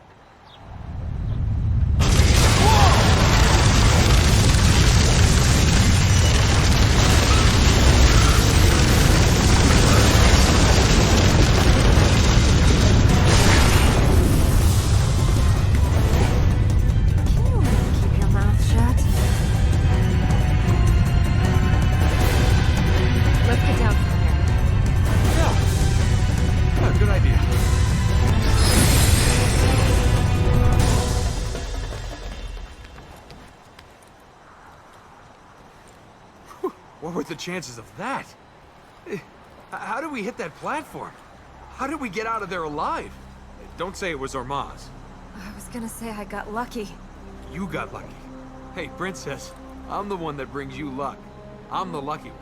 Speaker 6: Keep your mouth shut. Let's get down from here.
Speaker 5: Yeah, good idea. Whew, what were the chances of that? How did we hit that platform? How did we get out of there alive? Don't say it was Ormaz.
Speaker 6: I was gonna say I got lucky.
Speaker 5: You got lucky. Hey, Princess, I'm the one that brings you luck. I'm the lucky one.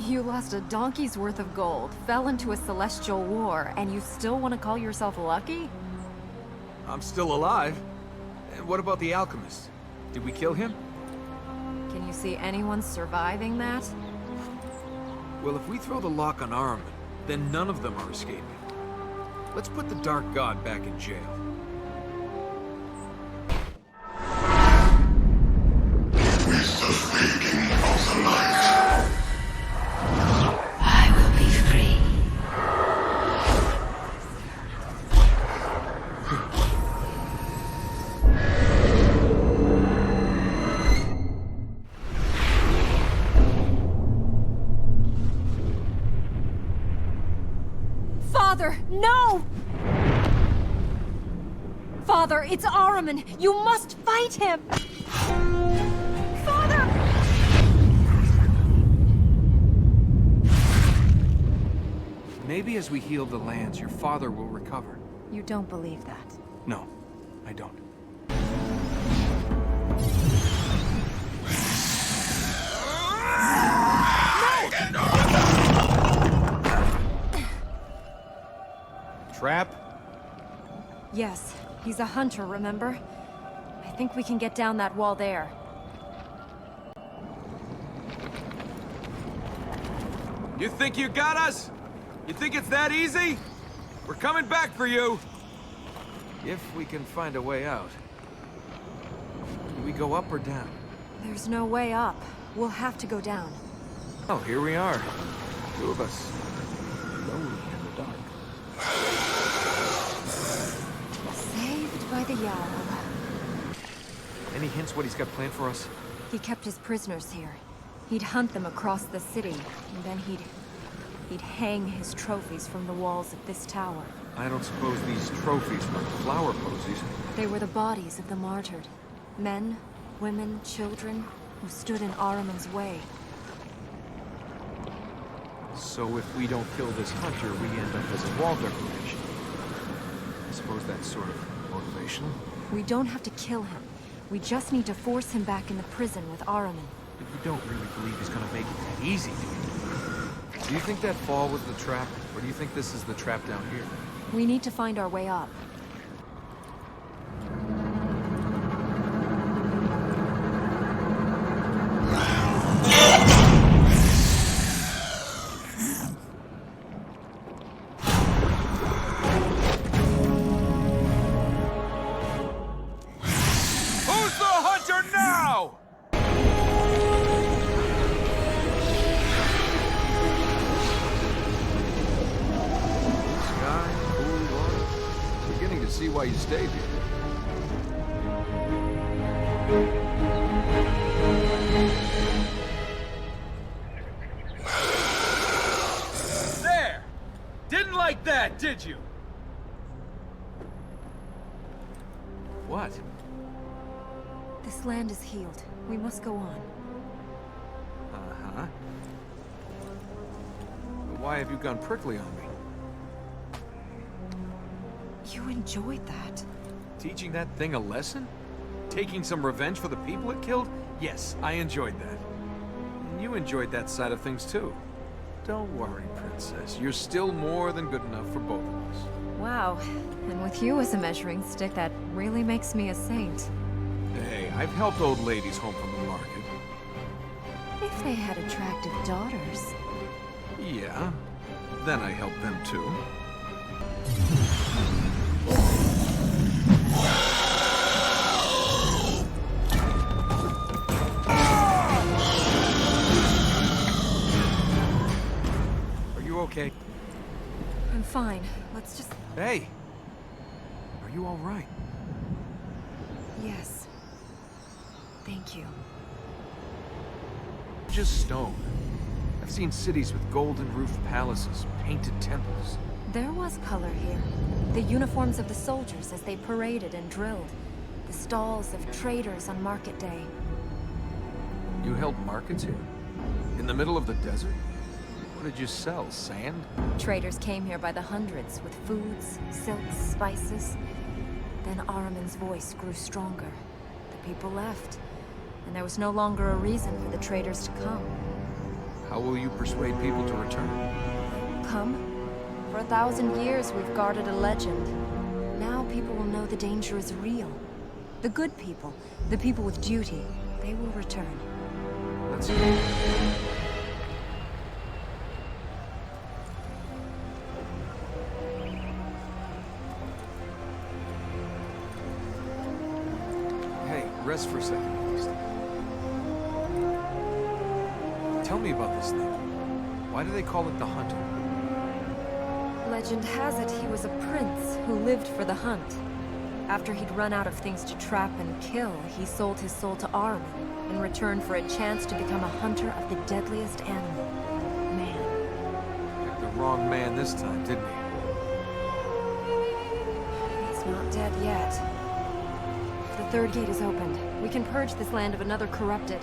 Speaker 6: You lost a donkey's worth of gold, fell into a celestial war, and you still want to call yourself lucky?
Speaker 5: I'm still alive. And what about the alchemist? Did we kill him?
Speaker 6: Can you see anyone surviving that?
Speaker 5: Well, if we throw the lock on Armin, then none of them are escaping. Let's put the Dark God back in jail.
Speaker 1: With the fading of the light,
Speaker 8: I will be free.
Speaker 6: Father, no! Father, it's Ahriman! You must fight him! Father!
Speaker 5: Maybe as we heal the lands, your father will recover.
Speaker 6: You don't believe that.
Speaker 5: No, I don't. Trap?
Speaker 6: Yes, he's a hunter, remember? I think we can get down that wall there.
Speaker 5: You think you got us? You think it's that easy? We're coming back for you! If we can find a way out. Do we go up or down?
Speaker 6: There's no way up. We'll have to go down.
Speaker 5: Oh, here we are. Two of us. Lonely in the dark.
Speaker 6: Saved by the Jarl.
Speaker 5: Any hints what he's got planned for us?
Speaker 6: He kept his prisoners here. He'd hunt them across the city, and then he'd he'd hang his trophies from the walls of this tower.
Speaker 5: I don't suppose these trophies were flower posies.
Speaker 6: They were the bodies of the martyred. Men, women, children, who stood in Ahriman's way.
Speaker 5: So if we don't kill this hunter, we end up as a wall decoration. I suppose that's sort of motivational.
Speaker 6: We don't have to kill him. We just need to force him back in the prison with Ahriman.
Speaker 5: But you don't really believe he's gonna make it that easy, do you? Do you think that fall was the trap, or do you think this is the trap down here?
Speaker 6: We need to find our way up.
Speaker 5: Who's the hunter now? Sky, cool water. Beginning to see why you stayed here. There! Didn't like that, did you? What?
Speaker 6: This land is healed. We must go on.
Speaker 5: Uh-huh. But why have you gone prickly on me?
Speaker 6: You enjoyed that.
Speaker 5: Teaching that thing a lesson? Taking some revenge for the people it killed? Yes, I enjoyed that. And you enjoyed that side of things too. Don't worry, Princess. You're still more than good enough for both of us.
Speaker 6: Wow. And with you as a measuring stick, that really makes me a saint.
Speaker 5: Hey, I've helped old ladies home from the market.
Speaker 6: If they had attractive daughters.
Speaker 5: Yeah. Then I helped them too. Are you okay?
Speaker 6: I'm fine. Let's just...
Speaker 5: Hey! Are you all right?
Speaker 6: Yes. Thank you.
Speaker 5: Just stone. I've seen cities with golden roofed palaces, painted temples.
Speaker 6: There was color here. The uniforms of the soldiers as they paraded and drilled. The stalls of traders on market day.
Speaker 5: You held markets here? In the middle of the desert? What did you sell, sand?
Speaker 6: Traders came here by the hundreds with foods, silks, spices. Then Ahriman's voice grew stronger. The people left, and there was no longer a reason for the traders to come.
Speaker 5: How will you persuade people to return?
Speaker 6: Come? For 1,000 years we've guarded a legend. Now people will know the danger is real. The good people, the people with duty, they will return.
Speaker 5: Let's go. Hey, rest for a second at least. Tell me about this thing. Why do they call it the Hunter?
Speaker 6: Legend has it he was a prince who lived for the hunt. After he'd run out of things to trap and kill, he sold his soul to Ahriman in return for a chance to become a hunter of the deadliest animal, man.
Speaker 5: Picked the wrong man this time, didn't he?
Speaker 6: He's not dead yet. The third gate is opened. We can purge this land of another corrupted.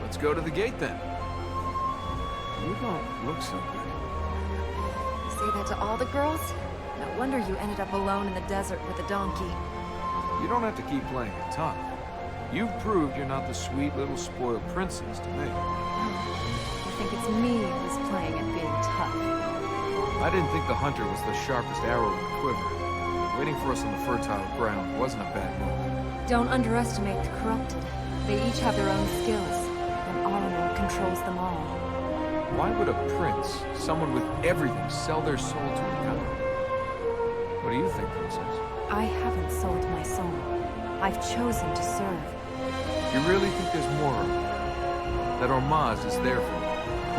Speaker 5: Let's go to the gate then. You don't look so good.
Speaker 6: You say that to all the girls? No wonder you ended up alone in the desert with a donkey.
Speaker 5: You don't have to keep playing it tough. You've proved you're not the sweet little spoiled princess to me.
Speaker 6: I think it's me who's playing at being tough.
Speaker 5: I didn't think the hunter was the sharpest arrow in the quiver. Waiting for us on the fertile ground wasn't a bad move.
Speaker 6: Don't underestimate the corrupted. They each have their own skills, and Ahriman controls them all.
Speaker 5: Why would a prince, someone with everything, sell their soul to a god? What do you think, princess?
Speaker 6: I haven't sold my soul. I've chosen to serve.
Speaker 5: You really think there's more of it? That Ormaz is there for you?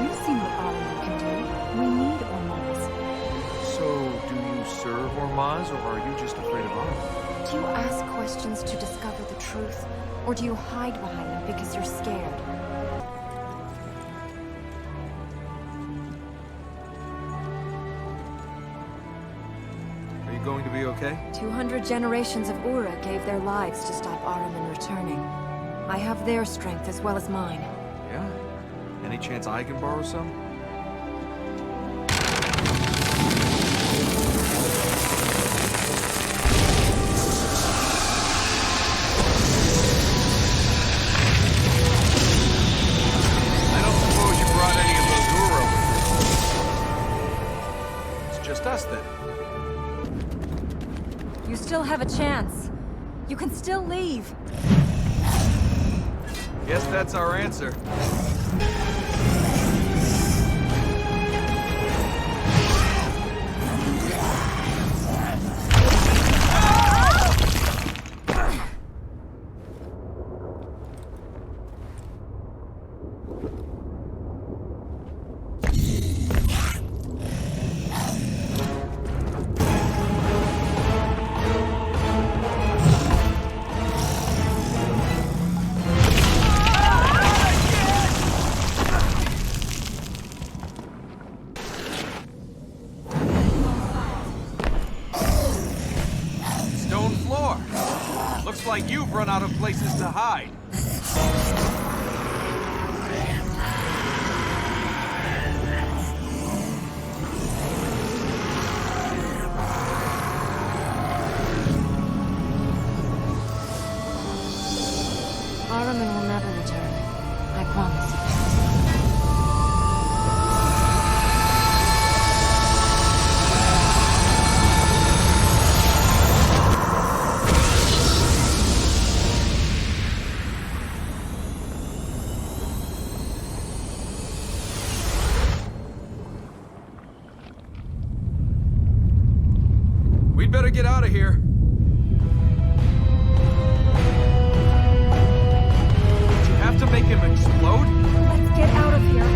Speaker 6: We've seen what Ahriman can do. We need Ormaz.
Speaker 5: So, do you serve Ormaz, or are you just afraid of Ahriman?
Speaker 6: Do you ask questions to discover the truth? Or do you hide behind them because you're scared?
Speaker 5: going to be okay?
Speaker 6: 200 generations of Ura gave their lives to stop Ahriman returning. I have their strength as well as mine.
Speaker 5: Yeah? Any chance I can borrow some? I don't suppose you brought any of those Ura with you. It's just us then.
Speaker 6: You still have a chance. You can still leave.
Speaker 5: Guess that's our answer. Looks like you've run out of places to hide.
Speaker 6: Ahriman will never return. I promise.
Speaker 5: We'd better get out of here. Did you have to make him explode?
Speaker 6: Let's get out of here.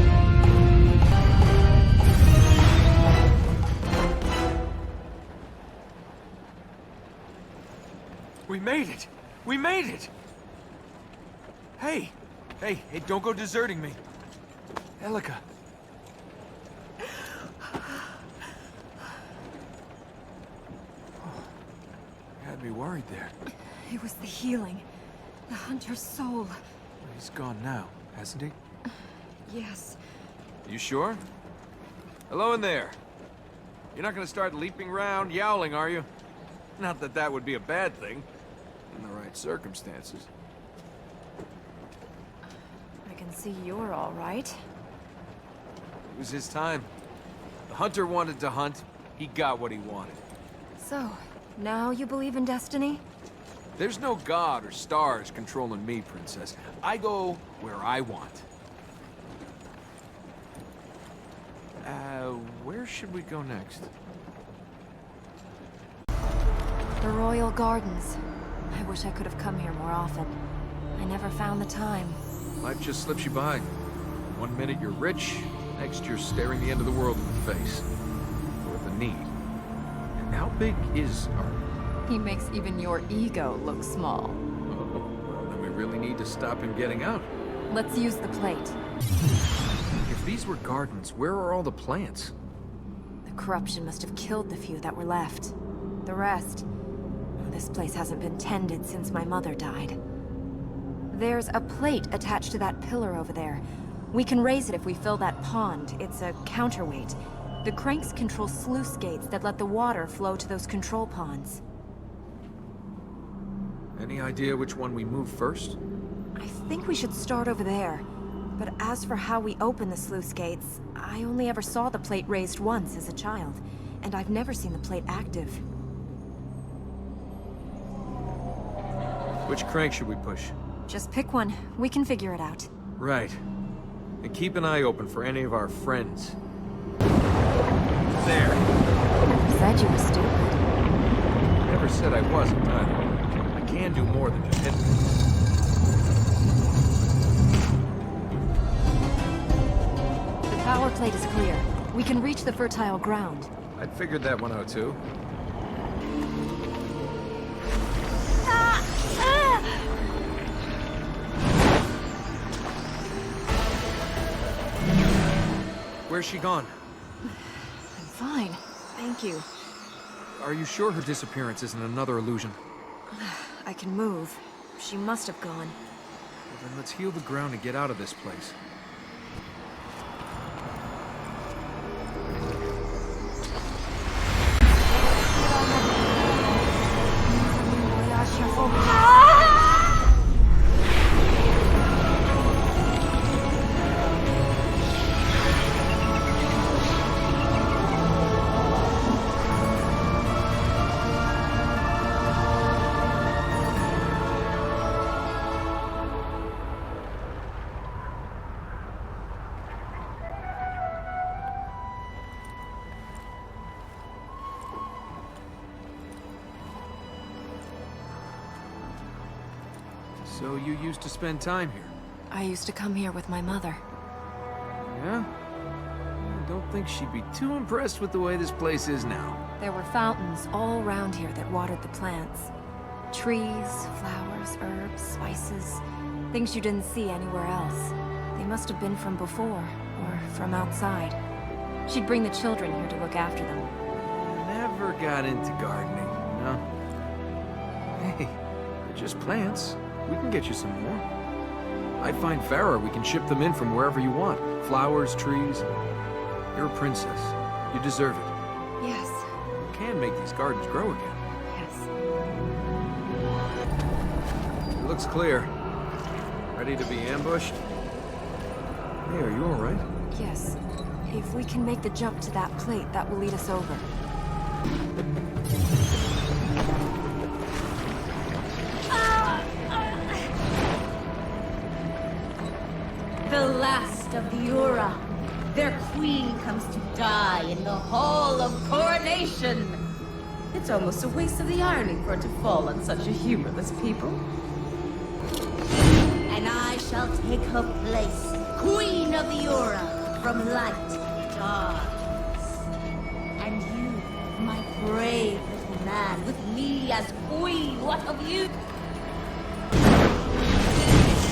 Speaker 5: We made it! We made it! Hey! Hey, don't go deserting me. Elika. Had me worried there.
Speaker 6: It was the healing. The hunter's soul.
Speaker 5: He's gone now, hasn't he?
Speaker 6: Yes.
Speaker 5: You sure? Hello in there. You're not gonna start leaping around, yowling, are you? Not that that would be a bad thing, in the right circumstances.
Speaker 6: I can see you're all right.
Speaker 5: It was his time. The hunter wanted to hunt. He got what he wanted.
Speaker 6: So, now you believe in destiny?
Speaker 5: There's no god or stars controlling me, Princess. I go where I want. Where should we go next?
Speaker 6: The Royal Gardens. I wish I could have come here more often. I never found the time.
Speaker 5: Life just slips you by. One minute you're rich, next you're staring the end of the world in the face. Or the need. And how big is our...
Speaker 9: He makes even your ego look small.
Speaker 5: Oh, well, then we really need to stop him getting out.
Speaker 6: Let's use the plate.
Speaker 5: If these were gardens, where are all the plants?
Speaker 6: The corruption must have killed the few that were left. The rest... This place hasn't been tended since my mother died. There's a plate attached to that pillar over there. We can raise it if we fill that pond. It's a counterweight. The cranks control sluice gates that let the water flow to those control ponds.
Speaker 5: Any idea which one we move first?
Speaker 6: I think we should start over there. But as for how we open the sluice gates, I only ever saw the plate raised once as a child, and I've never seen the plate active.
Speaker 5: Which crank should we push?
Speaker 6: Just pick one. We can figure it out.
Speaker 5: Right. And keep an eye open for any of our friends. There.
Speaker 6: You said you were stupid.
Speaker 5: I never said I wasn't either. I can do more than just hit things.
Speaker 6: The power plate is clear. We can reach the fertile ground.
Speaker 5: I'd figured that one out too. Where's she gone?
Speaker 6: I'm fine. Thank you.
Speaker 5: Are you sure her disappearance isn't another illusion?
Speaker 6: I can move. She must have gone.
Speaker 5: Well, then let's heal the ground and get out of this place. So you used to spend time here?
Speaker 6: I used to come here with my mother.
Speaker 5: Yeah? I don't think she'd be too impressed with the way this place is now.
Speaker 6: There were fountains all around here that watered the plants. Trees, flowers, herbs, spices. Things you didn't see anywhere else. They must have been from before, or from outside. She'd bring the children here to look after them.
Speaker 5: Never got into gardening, no? Hey, they're just plants. We can get you some more. I'd find Farah. We can ship them in from wherever you want. Flowers, trees. You're a princess. You deserve it.
Speaker 6: Yes.
Speaker 5: You can make these gardens grow again.
Speaker 6: Yes.
Speaker 5: It looks clear. Ready to be ambushed? Hey, are you all right?
Speaker 6: Yes. If we can make the jump to that plate, that will lead us over.
Speaker 8: The last of the Ura. Their queen comes to die in the Hall of Coronation. It's almost a waste of the irony for it to fall on such a humorless people. And I shall take her place, Queen of the Ura, from light to darkness. And you, my brave little man, with me as queen, what of you?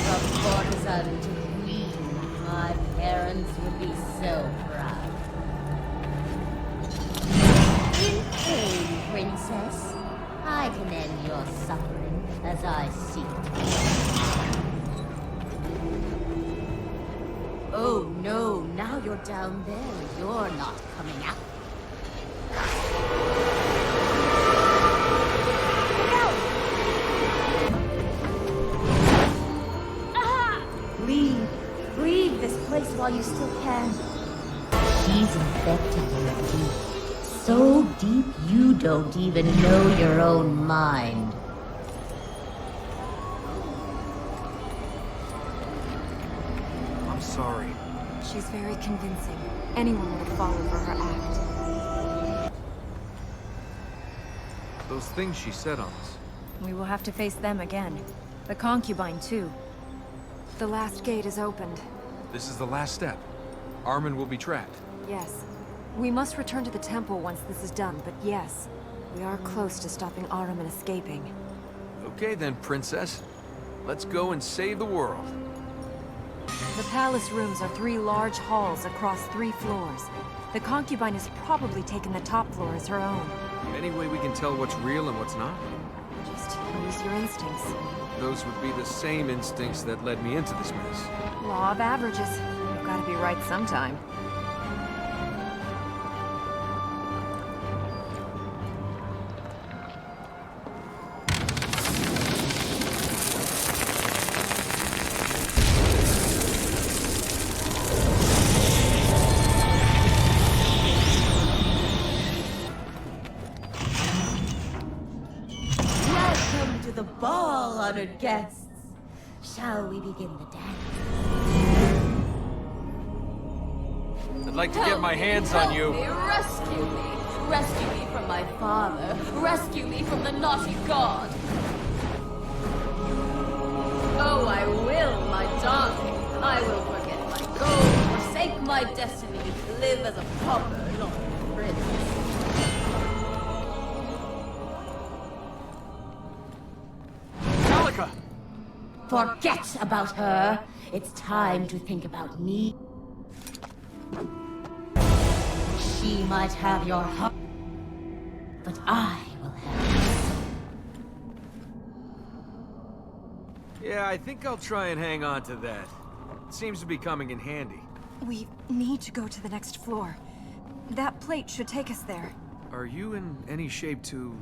Speaker 8: From courtesan to queen, my parents would be so proud. In pain, princess. I can end your suffering as I seek to. Oh no, now you're down there. You're not coming out. Leave this place while you still can. She's infected you deep. So deep you don't even know your own mind.
Speaker 5: I'm sorry.
Speaker 6: She's very convincing. Anyone would follow for her act.
Speaker 5: Those things she said on us.
Speaker 6: We will have to face them again. The concubine, too. The last gate is opened.
Speaker 5: This is the last step. Armin will be tracked.
Speaker 6: Yes. We must return to the temple once this is done, but yes. We are close to stopping Armin escaping.
Speaker 5: Okay then, princess. Let's go and save the world.
Speaker 6: The palace rooms are 3 large halls across 3 floors. The concubine has probably taken the top floor as her own.
Speaker 5: Any way we can tell what's real and what's not?
Speaker 6: Just use your instincts.
Speaker 5: Those would be the same instincts that led me into this mess.
Speaker 6: Law of averages. You've got to be right sometime.
Speaker 8: Welcome to the ball, honored guests. Shall we begin the dance?
Speaker 5: I'd like to get my hands on you.
Speaker 8: Rescue me! Rescue me from my father! Rescue me from the naughty god! Oh, I will, my darling. I will forget my gold, forsake my destiny, to live as a pauper, not a prince.
Speaker 5: Malika!
Speaker 8: Forget about her. It's time to think about me. She might have your heart, but I will have it.
Speaker 5: Yeah, I think I'll try and hang on to that. It seems to be coming in handy.
Speaker 6: We need to go to the next floor. That plate should take us there.
Speaker 5: Are you in any shape to...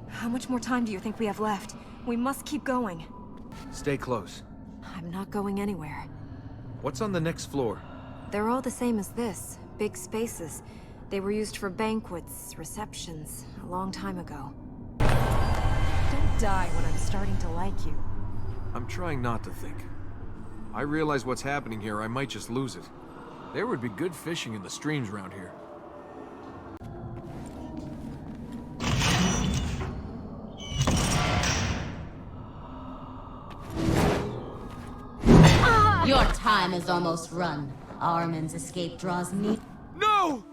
Speaker 6: How much more time do you think we have left? We must keep going.
Speaker 5: Stay close.
Speaker 6: I'm not going anywhere.
Speaker 5: What's on the next floor?
Speaker 6: They're all the same as this. Big spaces. They were used for banquets, receptions, a long time ago. Don't die when I'm starting to like you.
Speaker 5: I'm trying not to think. I realize what's happening here, I might just lose it. There would be good fishing in the streams around here.
Speaker 8: Your time is almost run. Armin's escape draws near.
Speaker 5: No!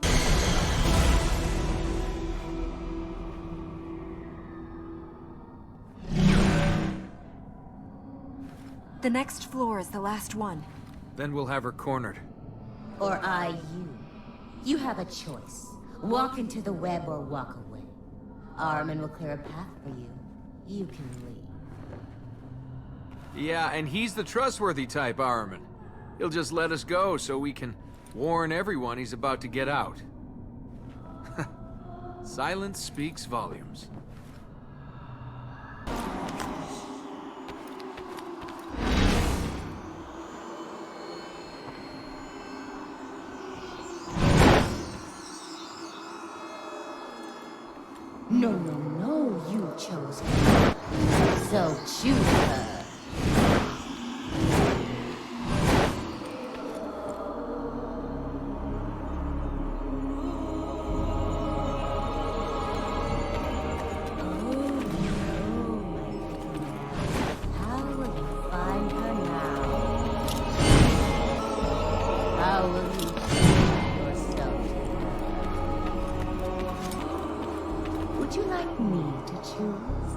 Speaker 6: The next floor is the last one.
Speaker 5: Then we'll have her cornered.
Speaker 8: Or I you. You have a choice. Walk into the web or walk away. Armin will clear a path for you. You can leave.
Speaker 5: Yeah, and he's the trustworthy type, Armin. He'll just let us go so we can warn everyone he's about to get out. Silence speaks volumes.
Speaker 8: No, no, no, you chose her. So choose her. Would you like me to choose?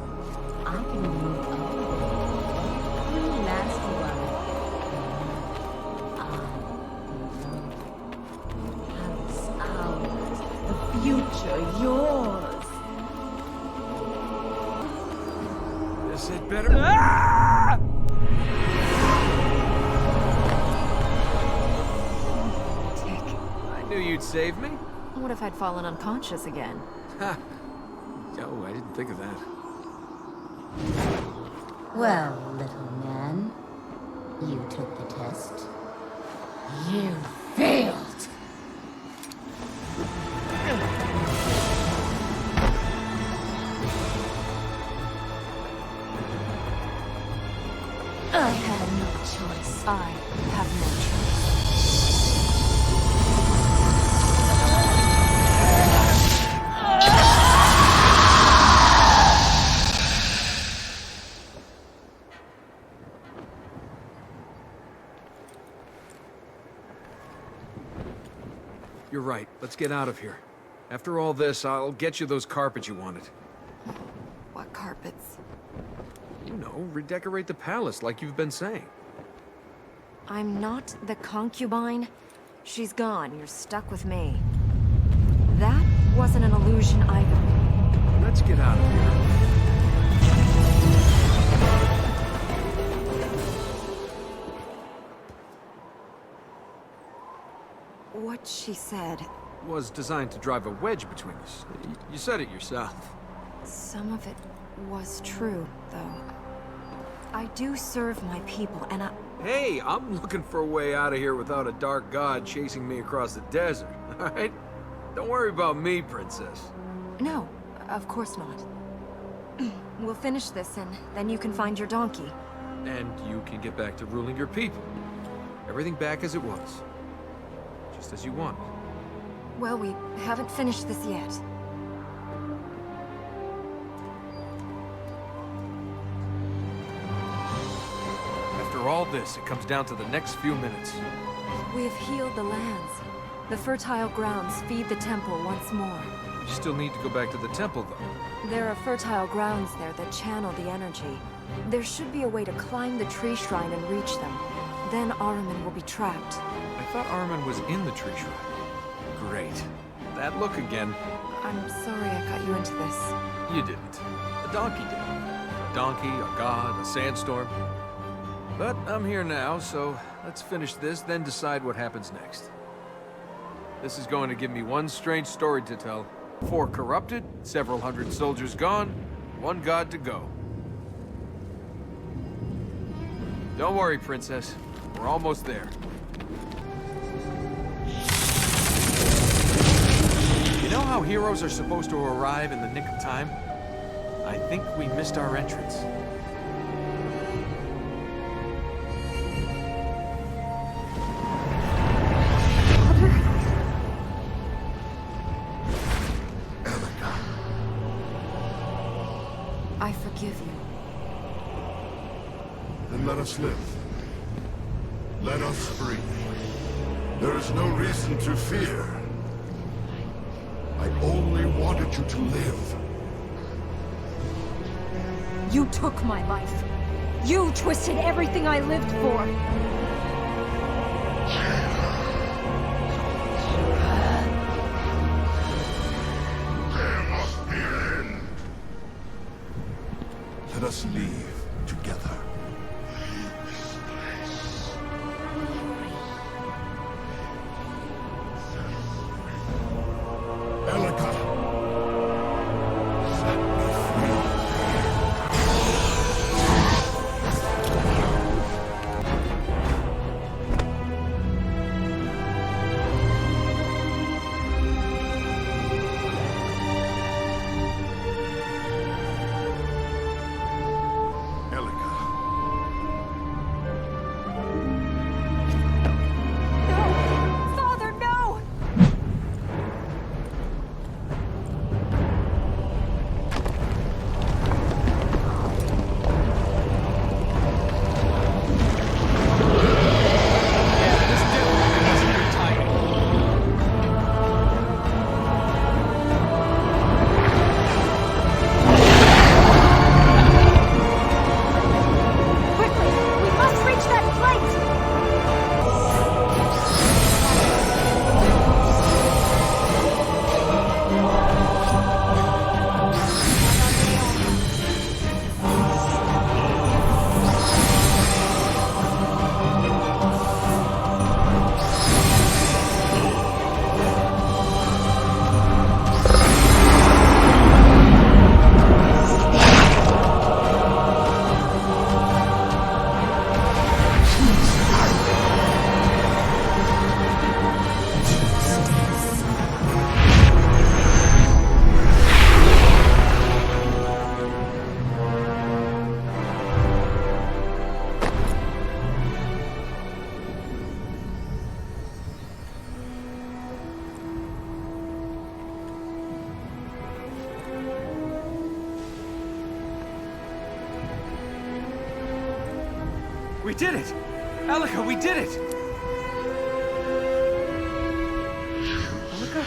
Speaker 8: I can remove all of them. You last one. I house ours. The future yours.
Speaker 5: This had better... Ah! I knew you'd save me.
Speaker 9: What if I'd fallen unconscious again?
Speaker 5: Ha! Oh, I didn't think of that.
Speaker 8: Well, little man, you took the test. You failed! I had no choice.
Speaker 6: I have no choice.
Speaker 5: You're right. Let's get out of here. After all this, I'll get you those carpets you wanted.
Speaker 6: What carpets?
Speaker 5: You know, redecorate the palace like you've been saying.
Speaker 6: I'm not the concubine. She's gone. You're stuck with me. That wasn't an illusion either.
Speaker 5: Let's get out of here.
Speaker 6: What she said,
Speaker 5: Was designed to drive a wedge between us. You said it yourself.
Speaker 6: some of it was true, though. I do serve my people, and
Speaker 5: Hey, I'm looking for a way out of here without a dark god chasing me across the desert, alright? Don't worry about me, princess.
Speaker 6: No, of course not. We'll finish this, and then you can find your donkey.
Speaker 5: And you can get back to ruling your people. Everything back as it was. Just as you wanted.
Speaker 6: Well, we haven't finished this yet.
Speaker 5: After all this, it comes down to the next few minutes.
Speaker 6: We have healed the lands. The fertile grounds feed the temple once more.
Speaker 5: You still need to go back to the temple, though.
Speaker 6: There are fertile grounds there that channel the energy. There should be a way to climb the tree shrine and reach them. Then Ahriman will be trapped.
Speaker 5: I thought Armin was in the tree shrine. Great. that look again.
Speaker 9: I'm sorry I got you into this.
Speaker 5: You didn't. The donkey did. A donkey, a god, a sandstorm. But I'm here now, so let's finish this, then decide what happens next. This is going to give me one strange story to tell. 4 corrupted, several hundred soldiers gone, 1 god to go. Don't worry, Princess. We're almost there. You know how heroes are supposed to arrive in the nick of time? I think we missed our entrance.
Speaker 6: I forgive you.
Speaker 2: Then let us live. Let us free. There is no reason to fear. I only wanted you to live.
Speaker 6: You took my life. You twisted everything I lived for.
Speaker 1: There must be an end.
Speaker 2: Let us leave together. Elika! Set me free. Elika.
Speaker 6: No! Father, no! Quickly! We must reach that plate!
Speaker 5: We did it! Elika, we did it! Elika?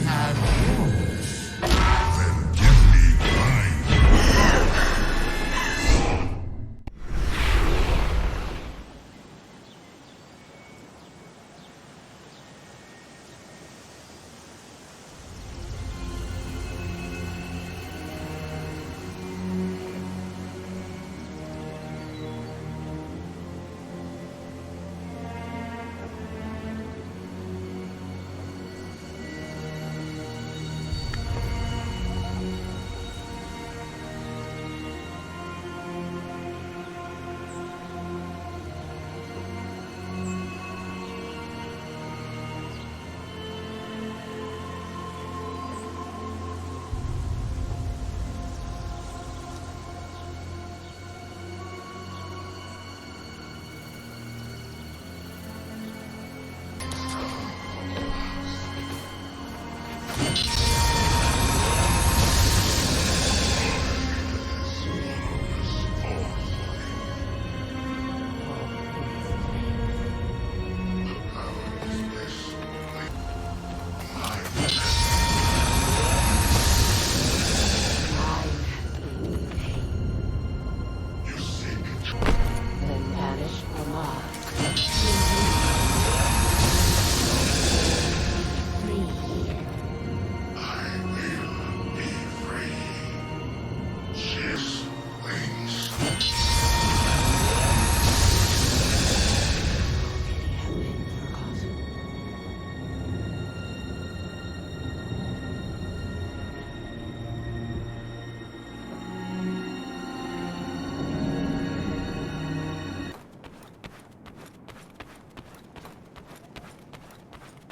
Speaker 3: have yours.
Speaker 1: Then give me mine.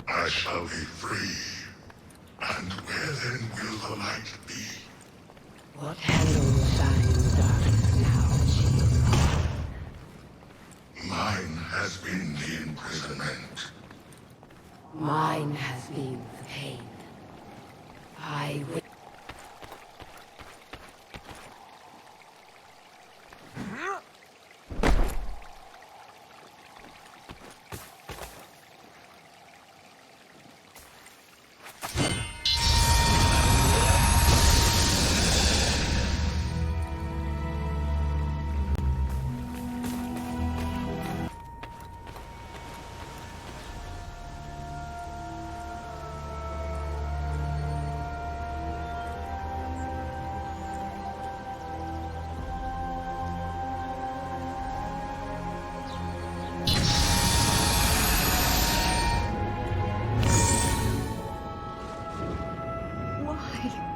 Speaker 1: I shall be free. And where then will the light be?
Speaker 8: What handle will shine in the darkness now, Chief?
Speaker 1: Mine has been the imprisonment.
Speaker 8: Mine has been the pain. I will.
Speaker 6: Why?